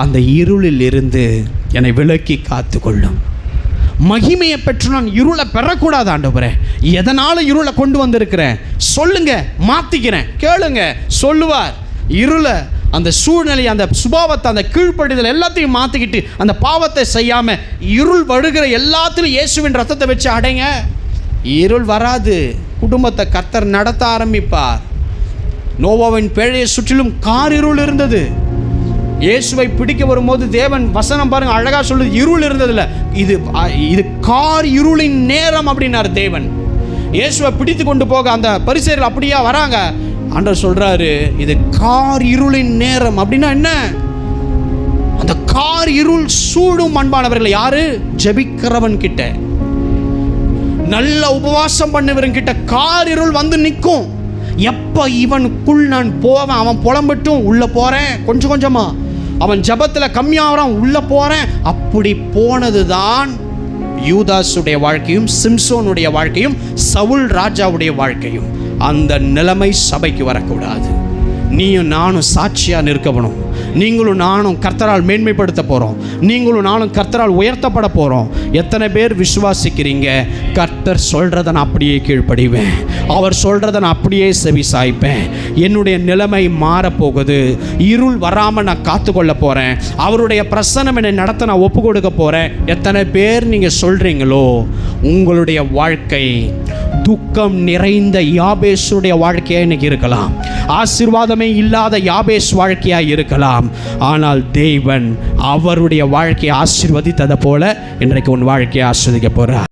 அந்த இருளில் இருந்து என்னை விலக்கி காத்து கொள்ளும். மகிமையை பெற்று நான் இருளை பெறக்கூடாது ஆண்டவரே, எதனால இருளை கொண்டு வந்திருக்கிறேன் சொல்லுங்க, மாற்றிக்கிறேன், கேளுங்க, சொல்லுவார். இருளை, அந்த சூழ்நிலை, அந்த சுபாவத்தை, அந்த கீழ்ப்படிதல் எல்லாத்தையும் மாற்றிக்கிட்டு அந்த பாவத்தை செய்யாமல் இருள் வருகிற எல்லாத்திலும் இயேசுவின் ரத்தத்தை வச்சு அடைங்க. இருள் வராது. குடும்பத்தை கர்த்தர் நடத்த ஆரம்பிப்பார். நோவாவின் பேழையை சுற்றிலும் காரிருள் இருந்தது. இயேசுவை பிடிக்க வரும்போது தேவன் வசனம் பாருங்க அழகா சொல்லுது, இருள் இருந்ததில்ல, இது கார் இருளின் நேரம் அப்படின்னாரு தேவன். இயேசுவை பிடித்து கொண்டு போக அந்த பரிசேயர்கள் அப்படியே வராங்க. ஆண்டவர் சொல்றாரு, இது கார் இருளின் நேரம். அப்படின்னா என்ன? அந்த கார் இருள் சூடும் அன்பானவர்கள் யாரு? ஜெபிக்கிறவன் கிட்ட, நல்ல உபவாசம் பண்ணவன் கிட்ட கார் இருள் வந்து நிற்கும். எப்ப இவனுக்குள் நான் போவேன், அவன் புலம்பட்டும், உள்ள போறேன், கொஞ்சம் கொஞ்சமா அவன் ஜபத்தில் கம்மியாகிறான், உள்ள போறேன். அப்படி போனதுதான் யூதாசுடைய வாழ்க்கையும் சிம்சோனுடைய வாழ்க்கையும் சவுல் ராஜாவுடைய வாழ்க்கையும். அந்த நிலைமை சபைக்கு வரக்கூடாது. நீயும் நானும் சாட்சியா நிற்கணும். நீங்களும் நானும் கர்த்தரால் மேன்மைப்படுத்த போகிறோம். நீங்களும் நானும் கர்த்தரால் உயர்த்தப்பட போகிறோம். எத்தனை பேர் விசுவாசிக்கிறீங்க? கர்த்தர் சொல்கிறத நான் அப்படியே கீழ்ப்படிவேன், அவர் சொல்கிறத நான் அப்படியே செவி சாய்ப்பேன், என்னுடைய நிலைமை மாறப்போகுது, இருள் வராமல் நான் காத்துக்கொள்ள போகிறேன், அவருடைய பிரசன்னம் என்னை நடத்த நான் ஒப்பு கொடுக்க போகிறேன். எத்தனை பேர் நீங்கள் சொல்கிறீங்களோ உங்களுடைய வாழ்க்கை துக்கம் நிறைந்த யாபேசுடைய வாழ்க்கையாக இன்னைக்கு இருக்கலாம், ஆசீர்வாதமே இல்லாத யாபேஸ் வாழ்க்கையாக இருக்கலாம். ஆனால் தேவன் அவருடைய வாழ்க்கையை ஆசீர்வதித்ததை போல இன்றைக்கு உன் வாழ்க்கையை ஆஸ்வதிக்க போகிறார்.